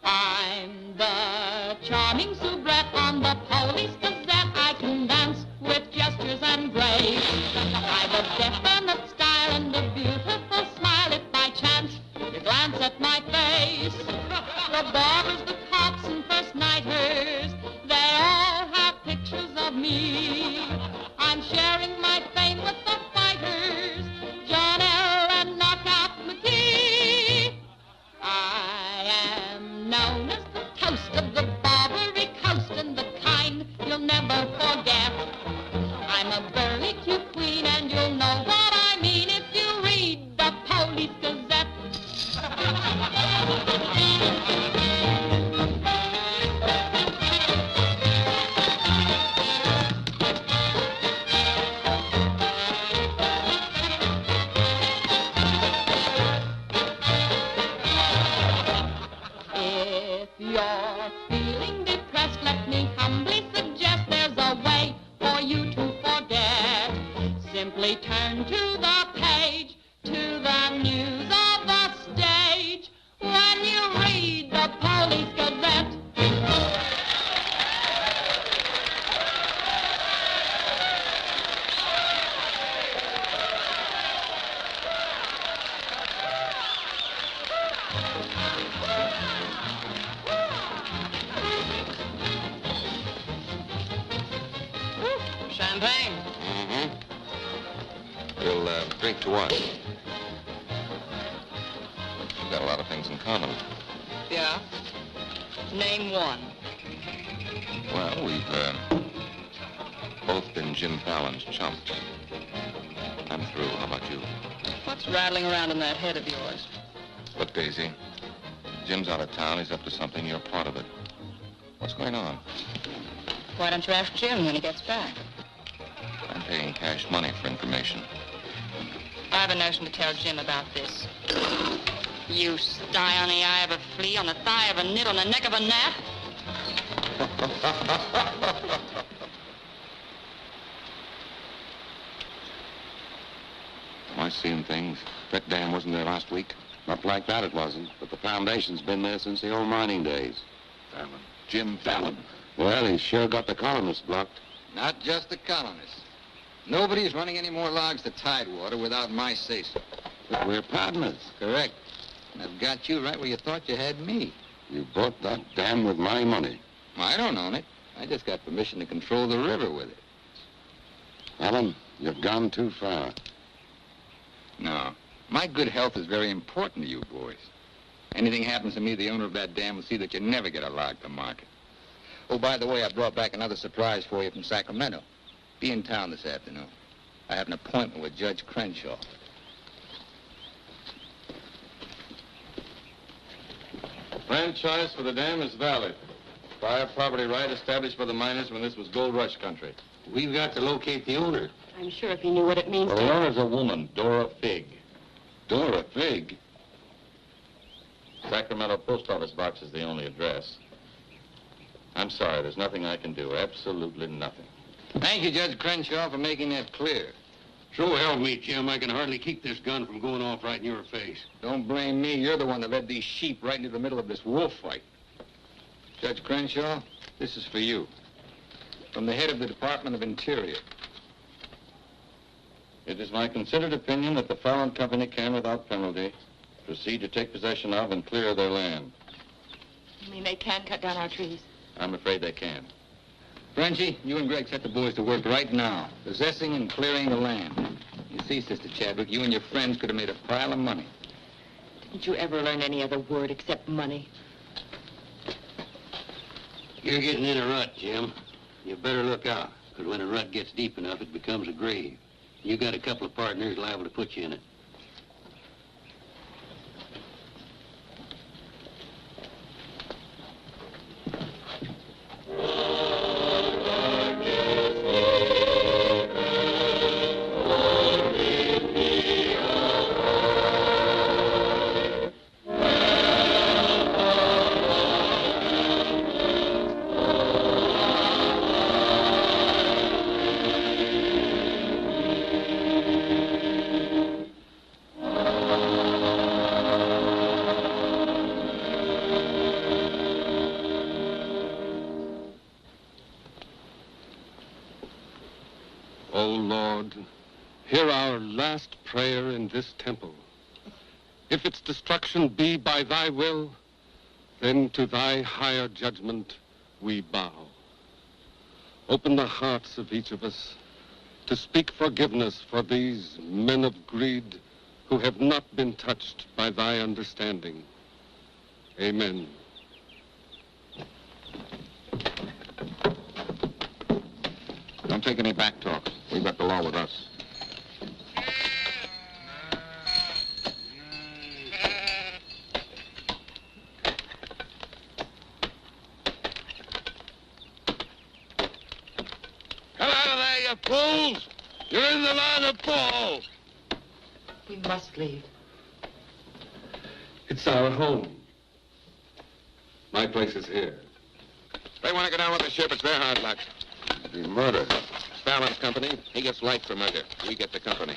I'm the charming soubrette on the Police Gazette. I can dance with gestures and grace. I've a definite style and a beautiful smile. If by chance you glance at my face, the barbers, the cops, and first nighters, they all have pictures of me. I'm sharing my fame with the fighters, John L. and Knockout McGee. I am known as the toast of the Barbary Coast and the kind you'll never forget. I'm a burly cute queen and you'll know what I mean if you read the Police Gazette. If you're feeling depressed, let me humbly suggest there's a way for you to forget. Simply turn to the page, to the news of the stage, when you read the Police Gazette. Champagne? Mm-hmm. We'll drink to what? We've got a lot of things in common. Yeah? Name one. Well, we've both been Jim Fallon's chumps. I'm through. How about you? What's rattling around in that head of yours? Look, Daisy, Jim's out of town. He's up to something. You're part of it. What's going on? Why don't you ask Jim when he gets back? I'm paying cash money for information. I have a notion to tell Jim about this. You sty on the eye of a flea, on the thigh of a nit, on the neck of a gnat. Am I seeing things? That dam wasn't there last week? Not like that it wasn't, but the foundation's been there since the old mining days. Fallon. Jim Fallon. Well, he's sure got the colonists blocked. Not just the colonists. Nobody's running any more logs to Tidewater without my say-so. But we're partners. Correct. And I've got you right where you thought you had me. You bought that dam with my money. I don't own it. I just got permission to control the river with it. Alan, you've gone too far. No. My good health is very important to you boys. Anything happens to me, the owner of that dam will see that you never get a log to market. Oh, by the way, I brought back another surprise for you from Sacramento. Be in town this afternoon. I have an appointment with Judge Crenshaw. Franchise for the dam is valid. Prior property right established by the miners when this was gold rush country. We've got to locate the owner. I'm sure if he knew what it means Well, the owner's a woman, Dora Fig. Dora Fig? Sacramento post office box is the only address. I'm sorry, there's nothing I can do. Absolutely nothing. Thank you, Judge Crenshaw, for making that clear. So help me, Jim. I can hardly keep this gun from going off right in your face. Don't blame me. You're the one that led these sheep right into the middle of this wolf fight. Judge Crenshaw, this is for you. From the head of the Department of Interior. It is my considered opinion that the Fallon Company can, without penalty, proceed to take possession of and clear their land. You mean they can cut down our trees? I'm afraid they can. Frenchie, you and Greg set the boys to work right now, possessing and clearing the land. You see, Sister Chadwick, you and your friends could have made a pile of money. Didn't you ever learn any other word except money? You're getting in a rut, Jim. You better look out, because when a rut gets deep enough, it becomes a grave. You got a couple of partners liable to put you in it. O Lord, hear our last prayer in this temple. If its destruction be by thy will, then to thy higher judgment we bow. Open the hearts of each of us to speak forgiveness for these men of greed who have not been touched by thy understanding. Amen. Don't take any back talk. We've got the law with us. Come out of there, you fools! You're in the line of Paul! We must leave. It's our home. My place is here. They want to go down with the ship. It's their hard luck. The murder. Fallon's company, he gets light for murder. We get the company.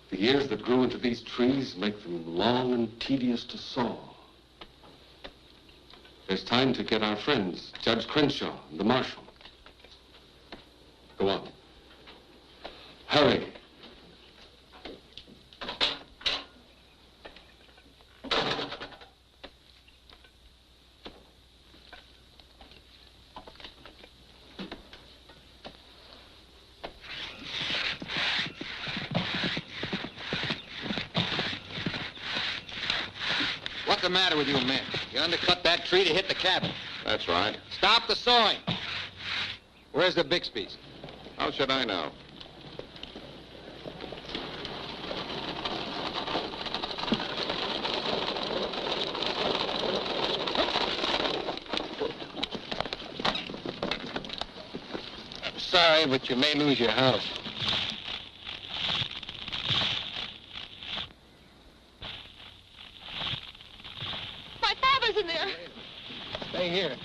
The years that grew into these trees make them long and tedious to saw. There's time to get our friends, Judge Crenshaw and the marshal. Go on. Hurry. What's the matter with you men? You undercut that tree to hit the cabin. That's right. Stop the sawing. Where's the Bixby's? How should I know? Sorry, but you may lose your house. My father's in there. Stay here.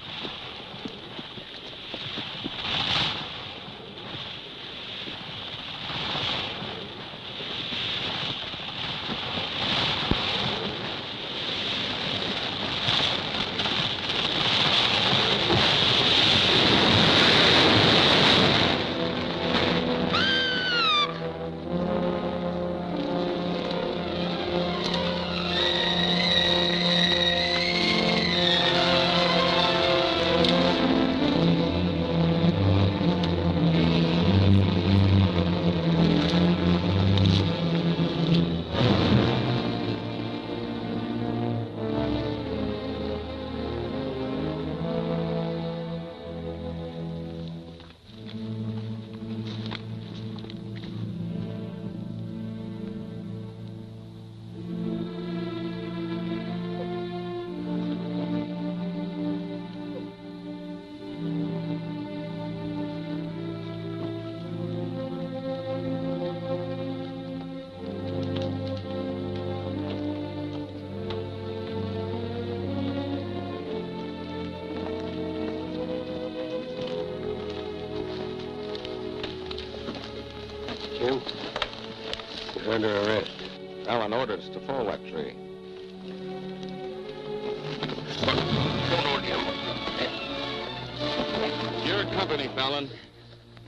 Jim, you're under arrest. Fallon ordered us to follow that tree. Your company, Fallon.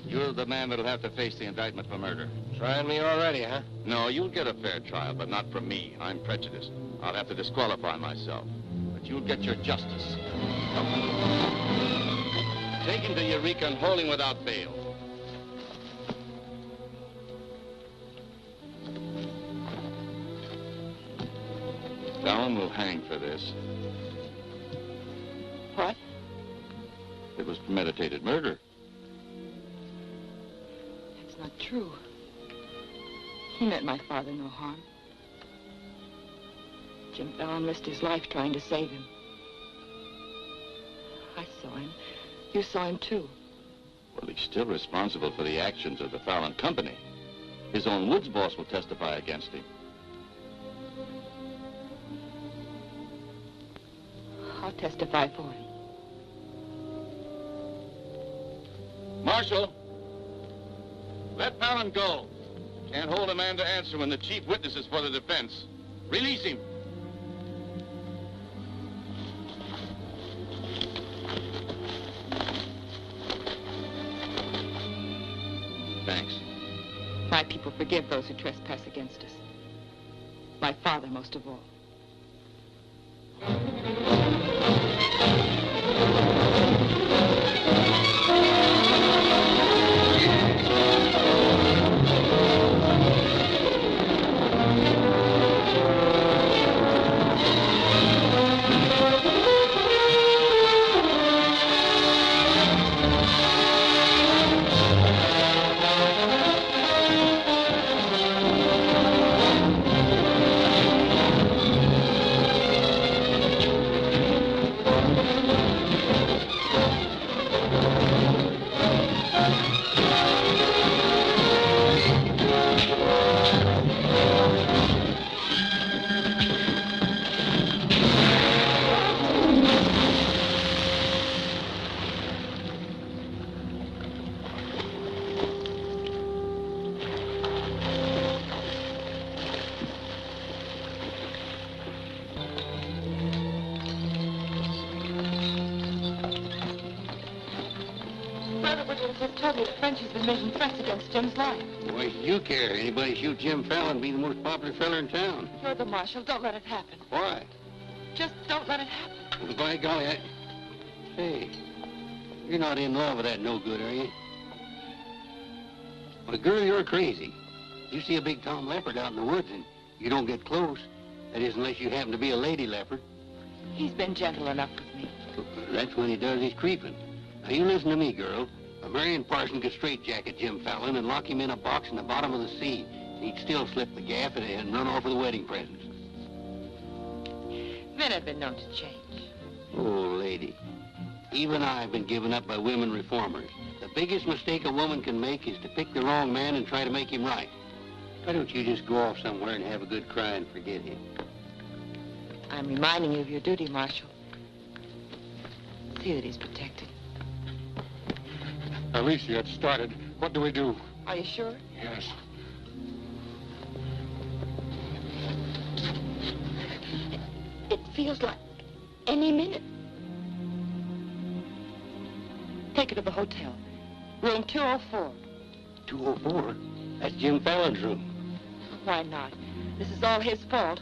You're the man that'll have to face the indictment for murder. Trying me already, huh? No, you'll get a fair trial, but not from me. I'm prejudiced. I'll have to disqualify myself. But you'll get your justice. Take him to Eureka and hold him without bail. Fallon will hang for this. What? It was premeditated murder. That's not true. He meant my father no harm. Jim Fallon risked his life trying to save him. I saw him. You saw him, too. Well, he's still responsible for the actions of the Fallon Company. His own Woods boss will testify against him. I'll testify for him. Marshal, let Fallon go. Can't hold a man to answer when the chief witness is for the defense. Release him. Thanks. My people forgive those who trespass against us. My father most of all. Frenchie's been making threats against Jim's life. Why should you care? Anybody shoot Jim Fallon, be the most popular fella in town. You're the marshal. Don't let it happen. Why? Just don't let it happen. Well, by golly, Hey, you're not in love with that no-good, are you? Well, girl, you're crazy. You see a big tom leopard out in the woods and you don't get close. That is, unless you happen to be a lady leopard. He's been gentle enough with me. That's when he does his creeping. Now, you listen to me, girl. A Marion Parson could straitjacket Jim Fallon and lock him in a box in the bottom of the sea. He'd still slip the gaff and run off with the wedding presents. Men have been known to change. Oh, lady. Even I've been given up by women reformers. The biggest mistake a woman can make is to pick the wrong man and try to make him right. Why don't you just go off somewhere and have a good cry and forget him? I'm reminding you of your duty, Marshal. See that he's protected. Alicia, it started. What do we do? Are you sure? Yes. It feels like any minute. Take her to the hotel. Room 204. 204? That's Jim Fallon's room. Why not? This is all his fault.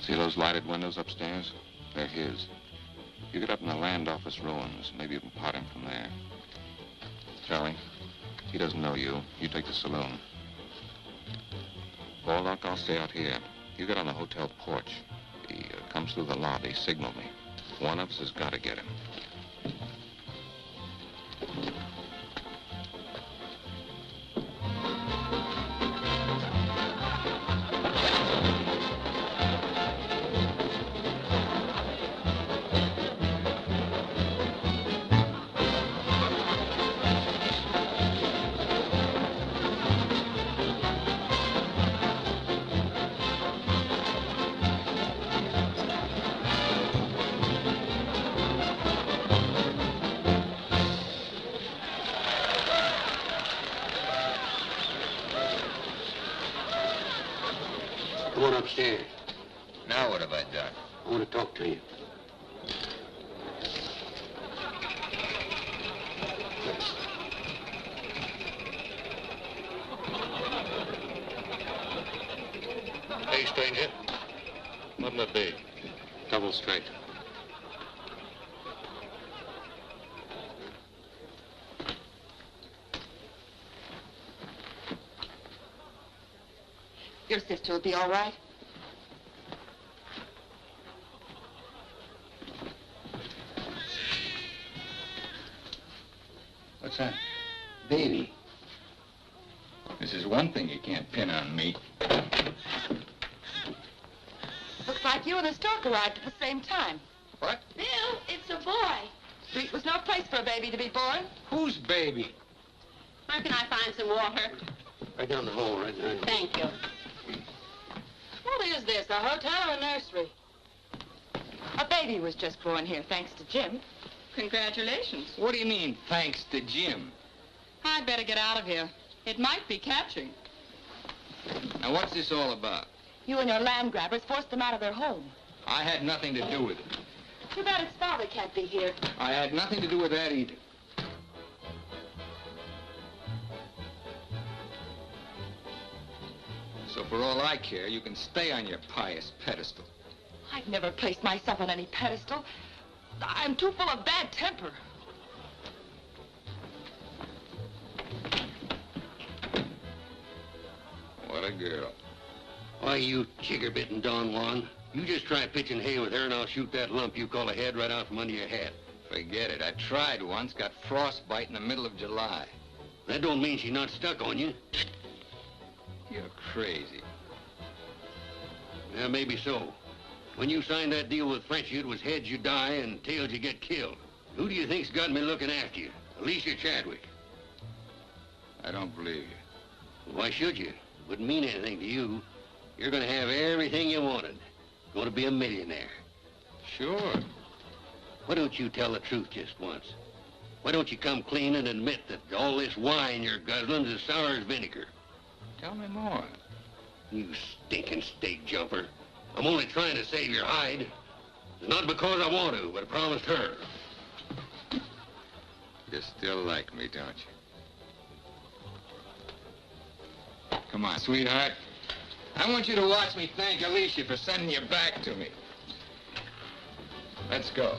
See those lighted windows upstairs? They're his. You get up in the land office ruins. Maybe you can pot him from there. Charlie, he doesn't know you. You take the saloon. Warlock, I'll stay out here. You get on the hotel porch. He comes through the lobby. Signal me. One of us has got to get him. Come on upstairs. Now what have I done? I want to talk to you. Hey, stranger. What'll it be? Double straight. Your sister will be all right. What's that? Baby. This is one thing you can't pin on me. Looks like you and the stork arrived at the same time. What? Bill, it's a boy. Street was no place for a baby to be born. Whose baby? Where can I find some water? Right down the hall, right there. Thank you. What is this, a hotel or a nursery? A baby was just born here, thanks to Jim. Congratulations. What do you mean, thanks to Jim? I'd better get out of here. It might be catching. Now, what's this all about? You and your land grabbers forced them out of their home. I had nothing to do with it. Too bad his father can't be here. I had nothing to do with that either. So for all I care, you can stay on your pious pedestal. I've never placed myself on any pedestal. I'm too full of bad temper. What a girl. Why, you chigger-bitten Don Juan. You just try pitching hay with her and I'll shoot that lump you call a head right out from under your hat. Forget it. I tried once, got frostbite in the middle of July. That don't mean she's not stuck on you. You're crazy. Yeah, maybe so. When you signed that deal with Frenchy, it was heads you die and tails you get killed. Who do you think's got me looking after you? Alicia Chadwick. I don't believe you. Why should you? Wouldn't mean anything to you. You're gonna have everything you wanted. Gonna be a millionaire. Sure. Why don't you tell the truth just once? Why don't you come clean and admit that all this wine you're guzzling is sour as vinegar? Tell me more. You stinking stake jumper. I'm only trying to save your hide. It's not because I want to, but I promised her. You still like me, don't you? Come on, sweetheart. I want you to watch me thank Alicia for sending you back to me. Let's go.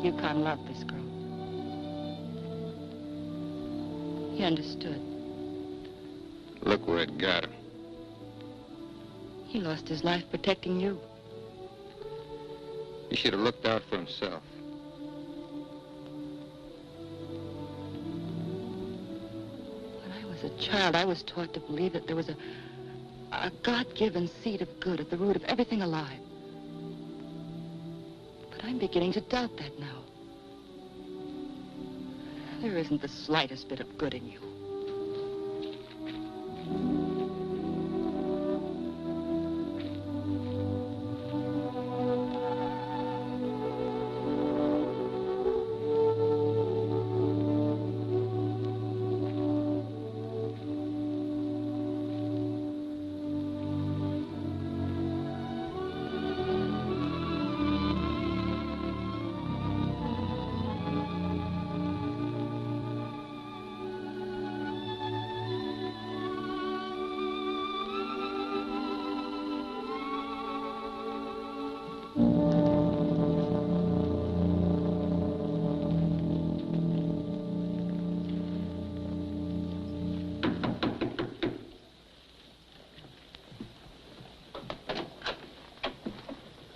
You can't love this girl. He understood. Look where it got him. He lost his life protecting you. He should have looked out for himself. When I was a child, I was taught to believe that there was a God-given seed of good at the root of everything alive. But I'm beginning to doubt that now. There isn't the slightest bit of good in you.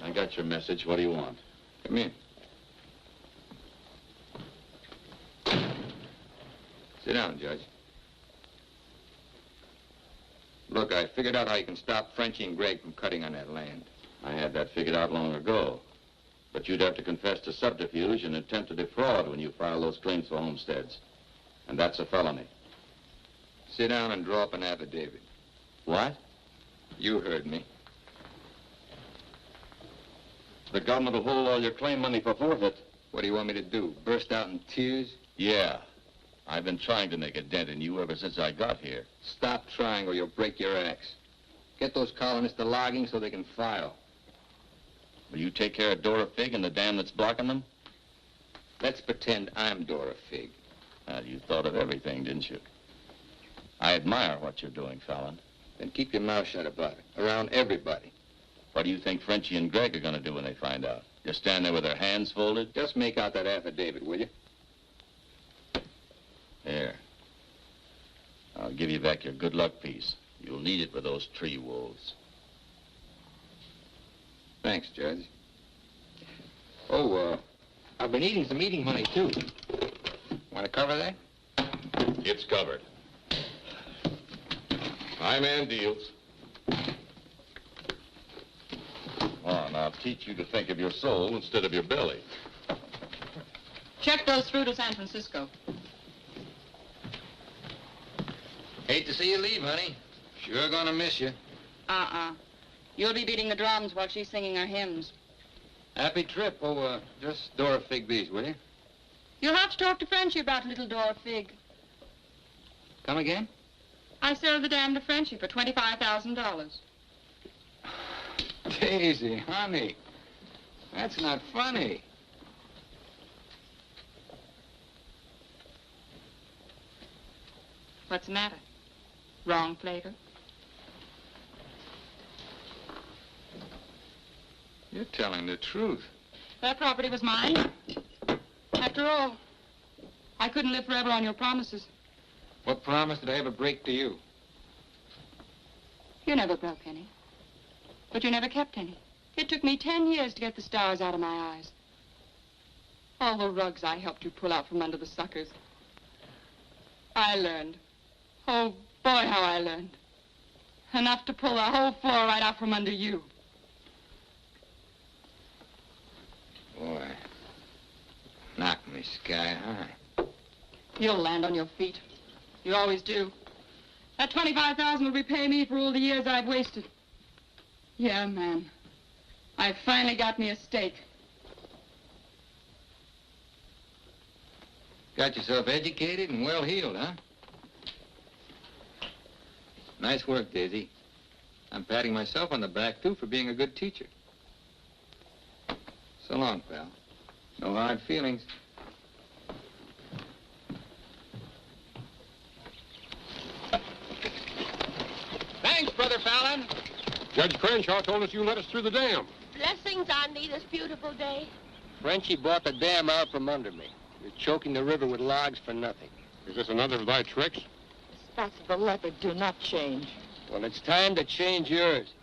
I got your message. What do you want? Come in. Sit down, Judge. Look, I figured out how you can stop Frenchie and Greg from cutting on that land. I had that figured out long ago. But you'd have to confess to subterfuge and attempt to defraud when you file those claims for homesteads. And that's a felony. Sit down and draw up an affidavit. What? You heard me. The government will hold all your claim money for forfeit. What do you want me to do? Burst out in tears? Yeah. I've been trying to make a dent in you ever since I got here. Stop trying or you'll break your axe. Get those colonists to logging so they can file. Will you take care of Dora Fig and the dam that's blocking them? Let's pretend I'm Dora Fig. Well, you thought of everything, didn't you? I admire what you're doing, Fallon. Then keep your mouth shut about it, around everybody. What do you think Frenchie and Greg are going to do when they find out? Just stand there with their hands folded? Just make out that affidavit, will you? Here. I'll give you back your good luck piece. You'll need it with those tree wolves. Thanks, Judge. Oh, I've been eating some eating money, too. Want to cover that? It's covered. My man deals. On, I'll teach you to think of your soul instead of your belly. Check those through to San Francisco. Hate to see you leave, honey. Sure gonna miss you. You'll be beating the drums while she's singing her hymns. Happy trip. Oh, just Dora Fig these, will you? You'll have to talk to Frenchie about little Dora Fig. Come again? I sold the dam to Frenchie for $25,000. Daisy, honey. That's not funny. What's the matter? Wrong flavor? You're telling the truth. That property was mine. After all, I couldn't live forever on your promises. What promise did I ever break to you? You never broke any. But you never kept any. It took me 10 years to get the stars out of my eyes. All the rugs I helped you pull out from under the suckers. I learned. Oh, boy, how I learned. Enough to pull the whole floor right out from under you. Boy, knock me sky high. You'll land on your feet. You always do. That $25,000 will repay me for all the years I've wasted. Yeah, man. I finally got me a stake. Got yourself educated and well-heeled, huh? Nice work, Daisy. I'm patting myself on the back, too, for being a good teacher. So long, pal. No hard feelings. Thanks, Brother Fallon. Judge Crenshaw told us you let us through the dam. Blessings on thee this beautiful day. Frenchie bought the dam out from under me. You're choking the river with logs for nothing. Is this another of thy tricks? Spots of the leopard do not change. Well, it's time to change yours.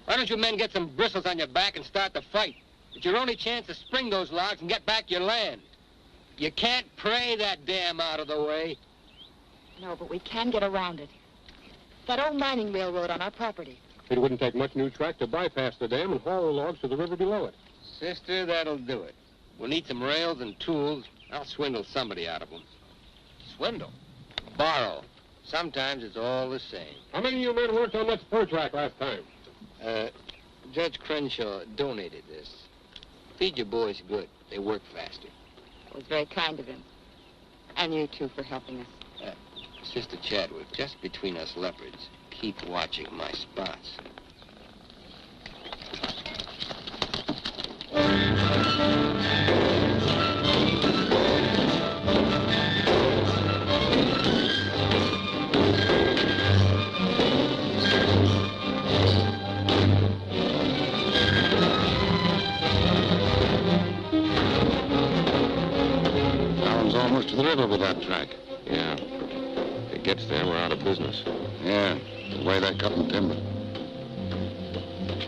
Why don't you men get some bristles on your back and start the fight? It's your only chance to spring those logs and get back your land. You can't pray that dam out of the way. No, but we can get around it. That old mining railroad on our property. It wouldn't take much new track to bypass the dam and haul the logs to the river below it. Sister, that'll do it. We'll need some rails and tools. I'll swindle somebody out of them. Swindle? Borrow. Sometimes it's all the same. How many of you men worked on that spur track last time? Judge Crenshaw donated this. Feed your boys good. They work faster. It was very kind of him. And you, too, for helping us. Sister Chadwick, just between us leopards, keep watching my spots. Alan's almost to the river with that track. Yeah. If it gets there, we're out of business. Yeah, the way they're cutting timber.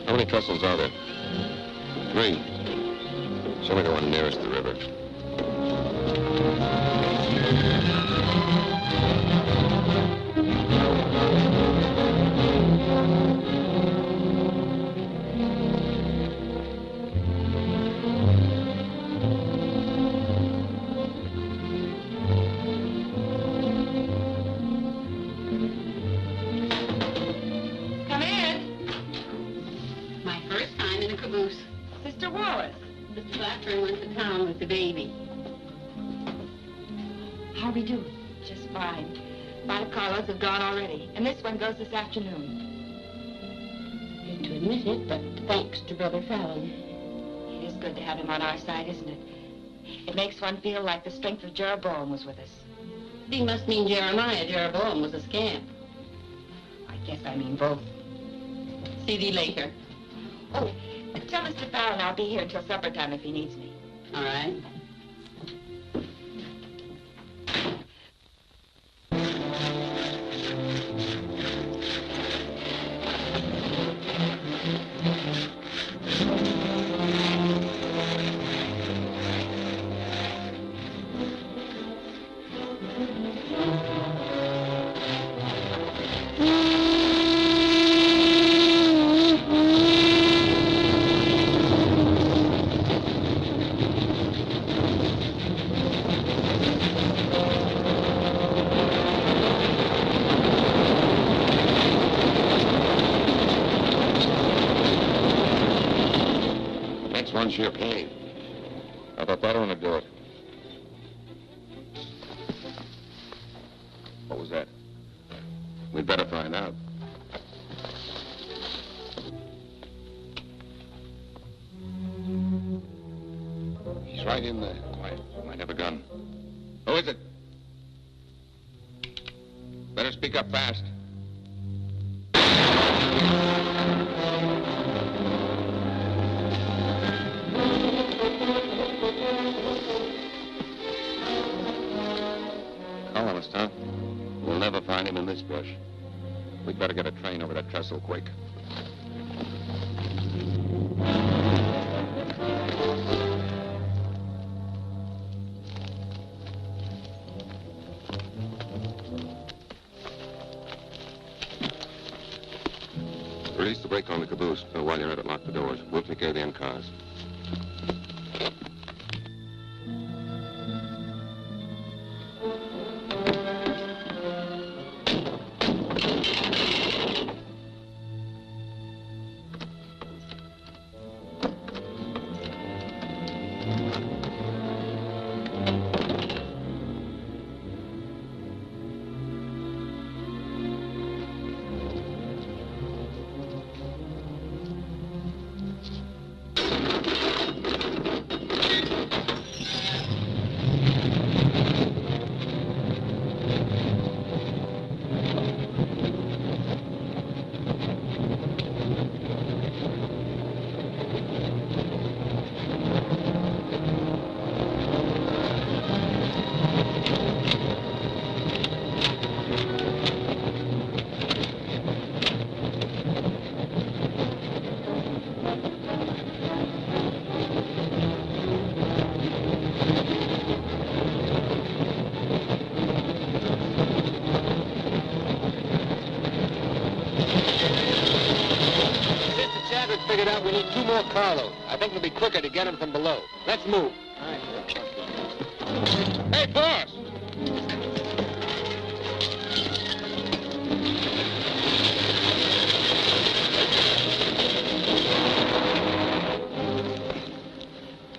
How many trestles are there? 3. Show me the one nearest the river. Come in. My first time in a caboose. Sister Wallace. Mr. Blackburn went to town with the baby. How we do? Just fine. 5 carloads have gone already, and this one goes this afternoon. Hate to admit it, but thanks to Brother Fallon. It is good to have him on our side, isn't it? It makes one feel like the strength of Jeroboam was with us. He must mean Jeremiah. Jeroboam was a scamp. I guess I mean both. See thee later. Oh, tell Mr. Fallon I'll be here until supper time if he needs me. All right. Once you're paid. How about that one to do it? What was that? We'd better find out. He's right in there. Quiet. Might have a gun. Who is it? Better speak up fast. Colonist, huh? We'll never find him in this brush. We'd better get a train over that trestle quick. Release the brake on the caboose. While you're at it, lock the doors. We'll take care of the end cars. Figured out we need 2 more carloads. I think it'll be quicker to get them from below. Let's move. Hey, boss!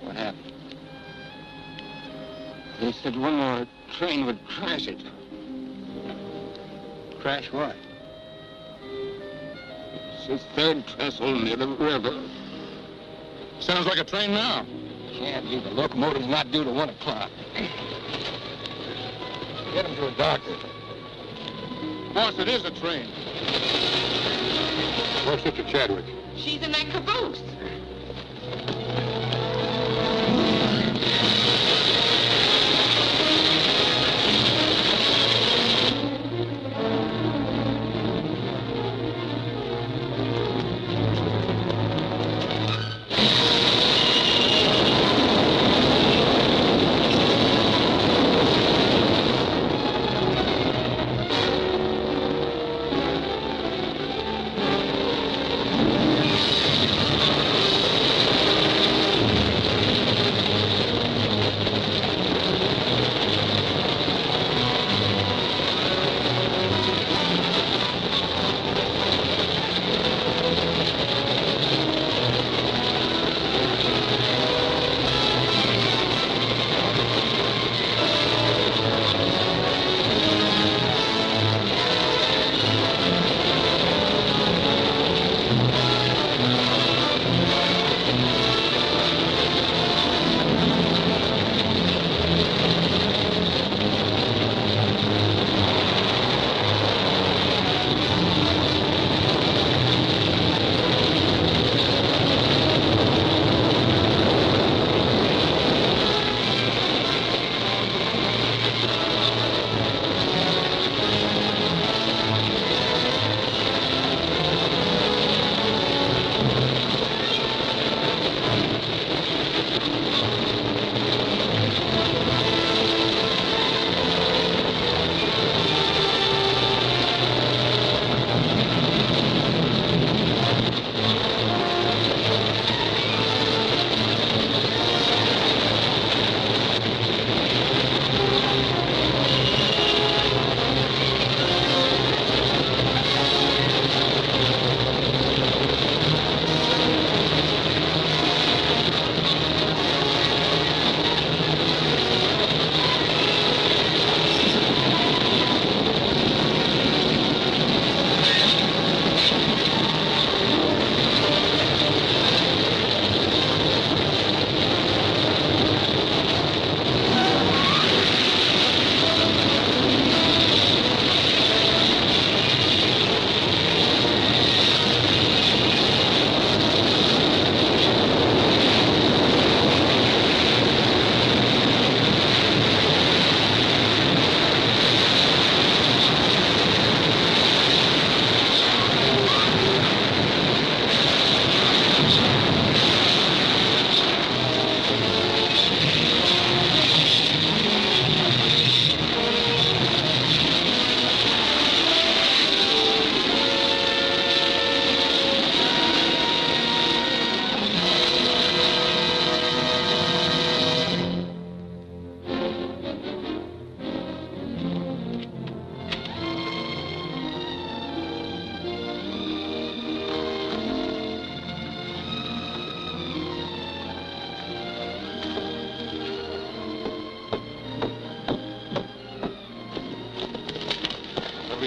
What happened? They said one more train would crash it. Crash what? It's the 3rd trestle near the river. Sounds like a train now. Can't be. The locomotive's not due to 1 o'clock. Get him to a doctor. Boss, it is a train. Where's Sister Chadwick? She's in that caboose.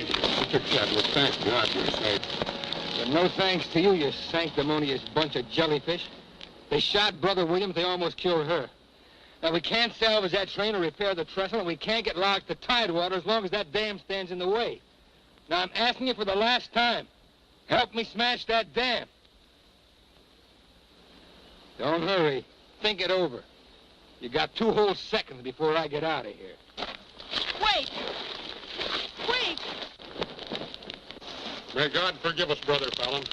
Willie. Mr. Chadwick, thank God you're safe. But no thanks to you, you sanctimonious bunch of jellyfish. They shot Brother Williams, they almost killed her. Now, we can't salvage that train or repair the trestle, and we can't get locked to Tidewater as long as that dam stands in the way. Now, I'm asking you for the last time. Help me smash that dam. Don't hurry. Think it over. You got 2 whole seconds before I get out of here. Wait! Wait! May God forgive us, Brother Fallon.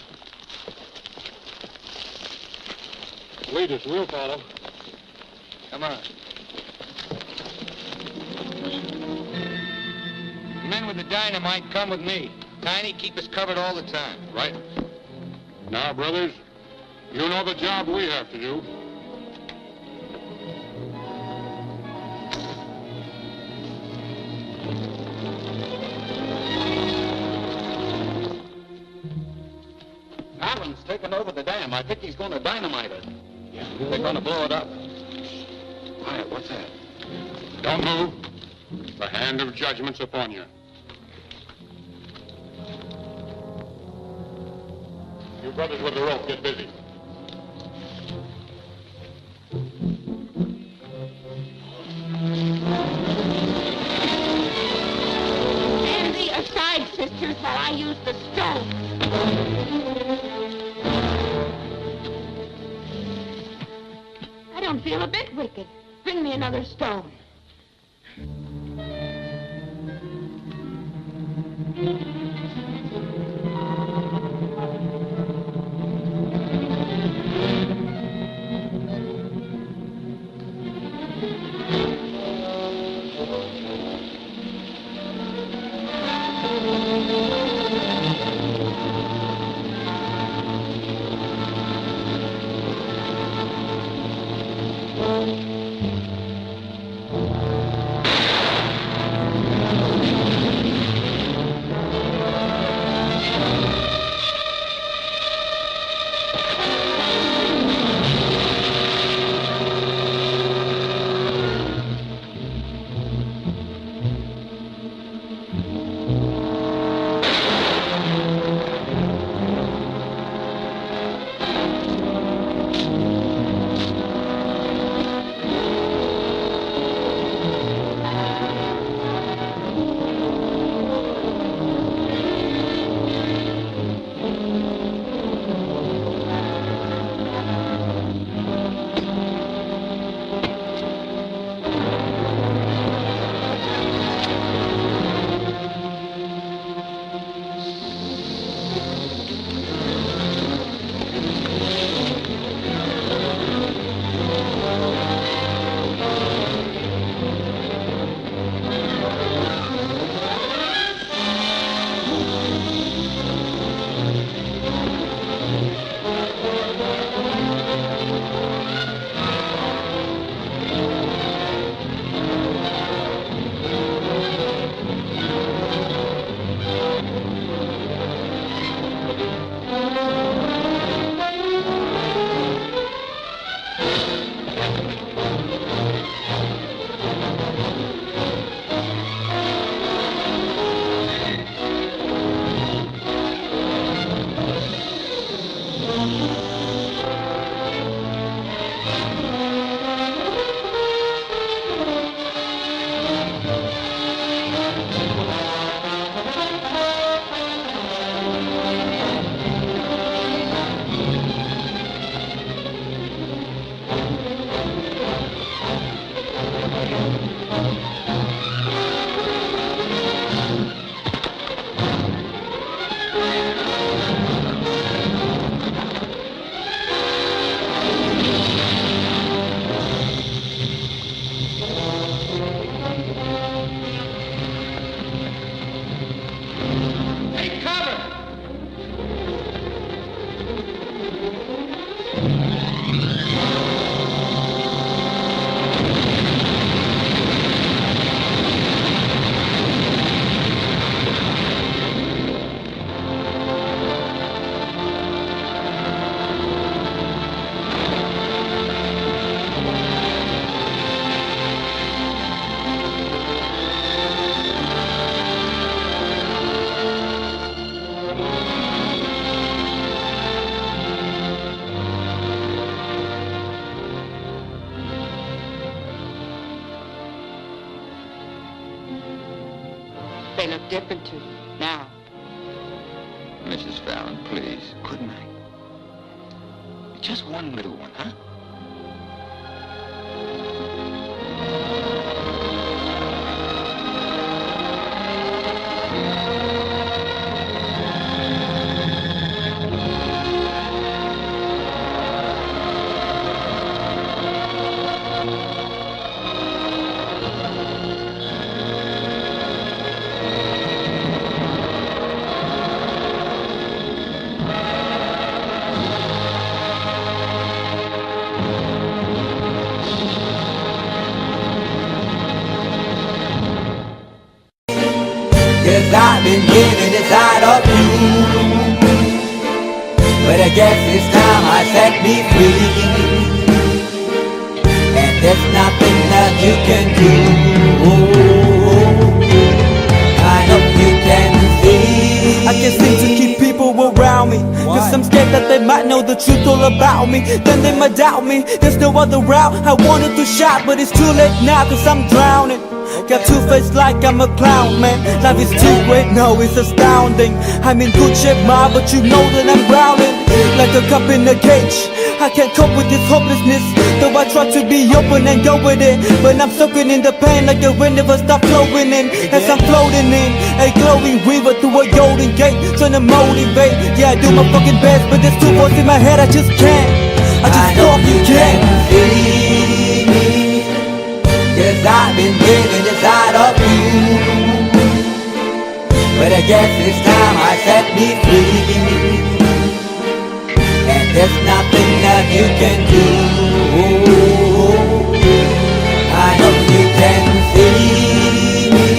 Lead us, we'll follow. Come on. The men with the dynamite come with me. Tiny, keep us covered all the time. Right. Now, brothers, you know the job we have to do. Allen's taken over the dam. I think he's going to dynamite it. Yeah, they're going to blow it up. Quiet, what's that? Don't move. The hand of judgment's upon you. You brothers with the rope, get busy. Stand thee aside, sisters, while I use the stone. I don't feel a bit wicked. Bring me another stone. They look different to you now. Mrs. Fallon, please. Good night. Just one little one, huh? Cause I've been living inside of you, but I guess it's time I set me free, and there's nothing that you can do. I know you can see. I can't seem to keep people around me, cause I'm scared that they might know the truth all about me. Then they might doubt me, there's no other route. I wanted to shout, but it's too late now, cause I'm drowning. Got two-faced like I'm a clown, man. Life is too great, no, it's astounding. I'm in good shape, ma, but you know that I'm drowning like a cup in a cage. I can't cope with this hopelessness, though I try to be open and go with it. But I'm soaking in the pain like the wind never stop flowing in. As I'm floating in a glowing river through a golden gate, trying to motivate. Yeah, I do my fucking best, but there's two voices in my head, I just can't. I just hope you can see me, cause I've been living inside of you, but I guess it's time I set me free, and there's nothing that you can do. I know you can see me,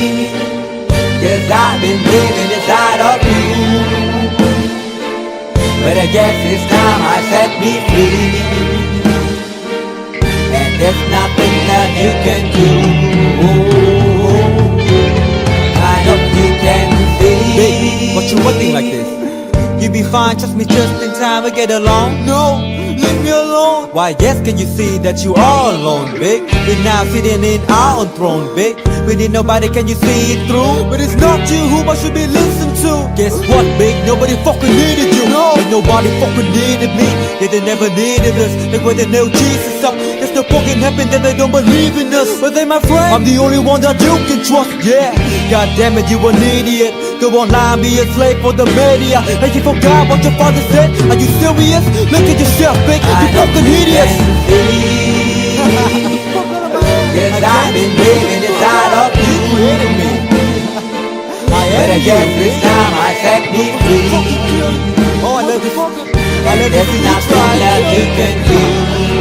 cause I've been living inside of you, but I guess it's time I set me free, and there's nothing that you can do. I know you can see. Baby, what you acting like this? You be fine, trust me, just in time we get along. No, leave me alone. Why yes, can you see that you are alone, big? We're now sitting in our own throne, big. We need nobody, can you see it through? But it's not you who I should be listening to. Guess what, big? Nobody fucking needed you. No, and nobody fucking needed me. Yeah, they never needed us. Like when they nailed Jesus up, there's no fucking heaven that they don't believe in us. But they my friend, I'm the only one that you can trust. Yeah, god damn it, you an idiot. Go online, be a slave for the media. Like you forgot what your father said. Are you serious? Look at yourself, big. You fucking idiots. Cause I've been living inside of you, but I guess this time I set me free. Oh, I love this. I love there's nothing that you can do.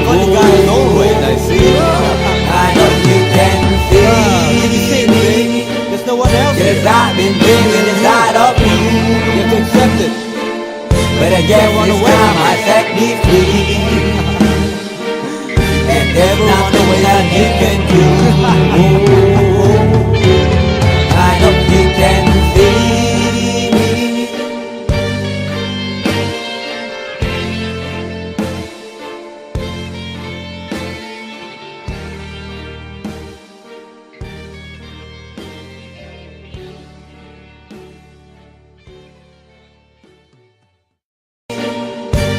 Funny guy is always I see. I know you can see. Can you see it, big? There's no one else. Cause I've been living inside of you. You have to accept it. But I guess this time I set me free. And there's nothing that you can do. I know you can see me.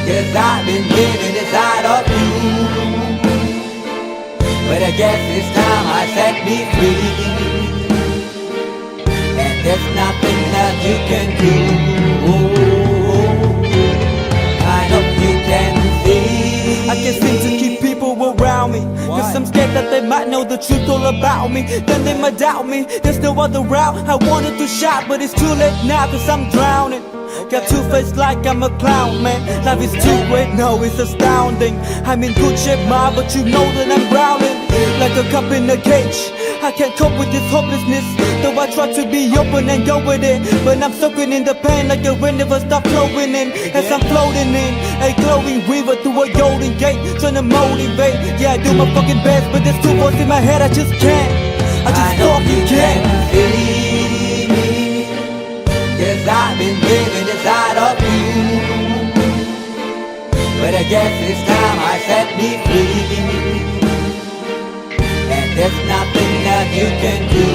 Cause I've been living inside of you, but I guess this time I set me free, and there's nothing that you can do. I know you can see. I can't seem to keep people around me, cause I'm scared that they might know the truth all about me. Then they might doubt me, there's no other route. I wanted to shout, but it's too late now, cause I'm drowning. Got two-faced like I'm a clown, man. Life is too great, no, it's astounding. I'm in good shape, ma, but you know that I'm drowning like a cup in a cage. I can't cope with this hopelessness, though I try to be open and go with it. But I'm soaking in the pain like the wind never stop flowing in. As I'm floating in a glowing river through a golden gate, trying to motivate. Yeah, I do my fucking best, but there's two voices in my head, I just can't. I just fucking can't. Cause I've been living inside of you, but I guess this time I set me free, and there's nothing that you can do.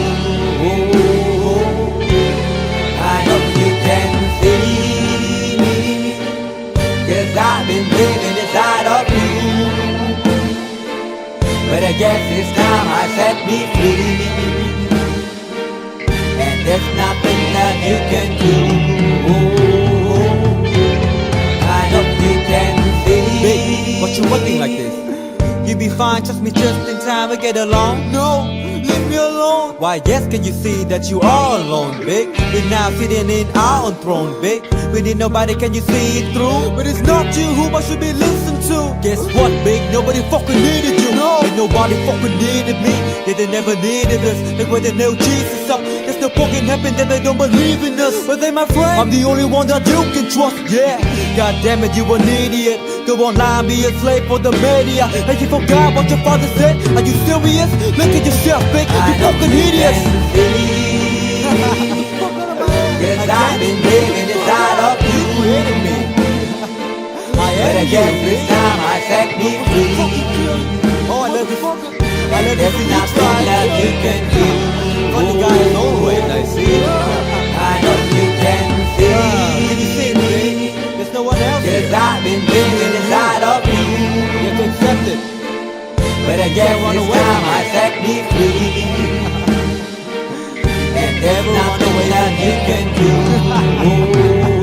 there's nothing that you can do. I hope you can see. Babe, what you working like this? You be fine, trust me, just in time we get along. No, leave me alone. Why, yes, can you see that you are alone, big? We're now sitting in our own throne, big. We need nobody, can you see it through? But it's not you who I should be listening to. Guess what, big? Nobody fucking needed you. No, and nobody fucking needed me. Yeah, they never needed us. Like when they nailed Jesus up, there's no fucking happen that they don't believe in us. But they my friend, I'm the only one that you can trust. Yeah, god damn it, you an idiot. Go online, be a slave for the media. And you forgot what your father said. Are you serious? Look at yourself, big. You fucking idiots. Cause I've been living inside of you. Me. But I guess this time I set me free. Oh, I love you. I love There's you. nothing that you can do. Funny guy is always I see. I know you can see. Can you see it, babe? There's no one else. Cause I've been living inside of you. You have to accept it. But I guess this time I set me free. And there's nothing that you can do.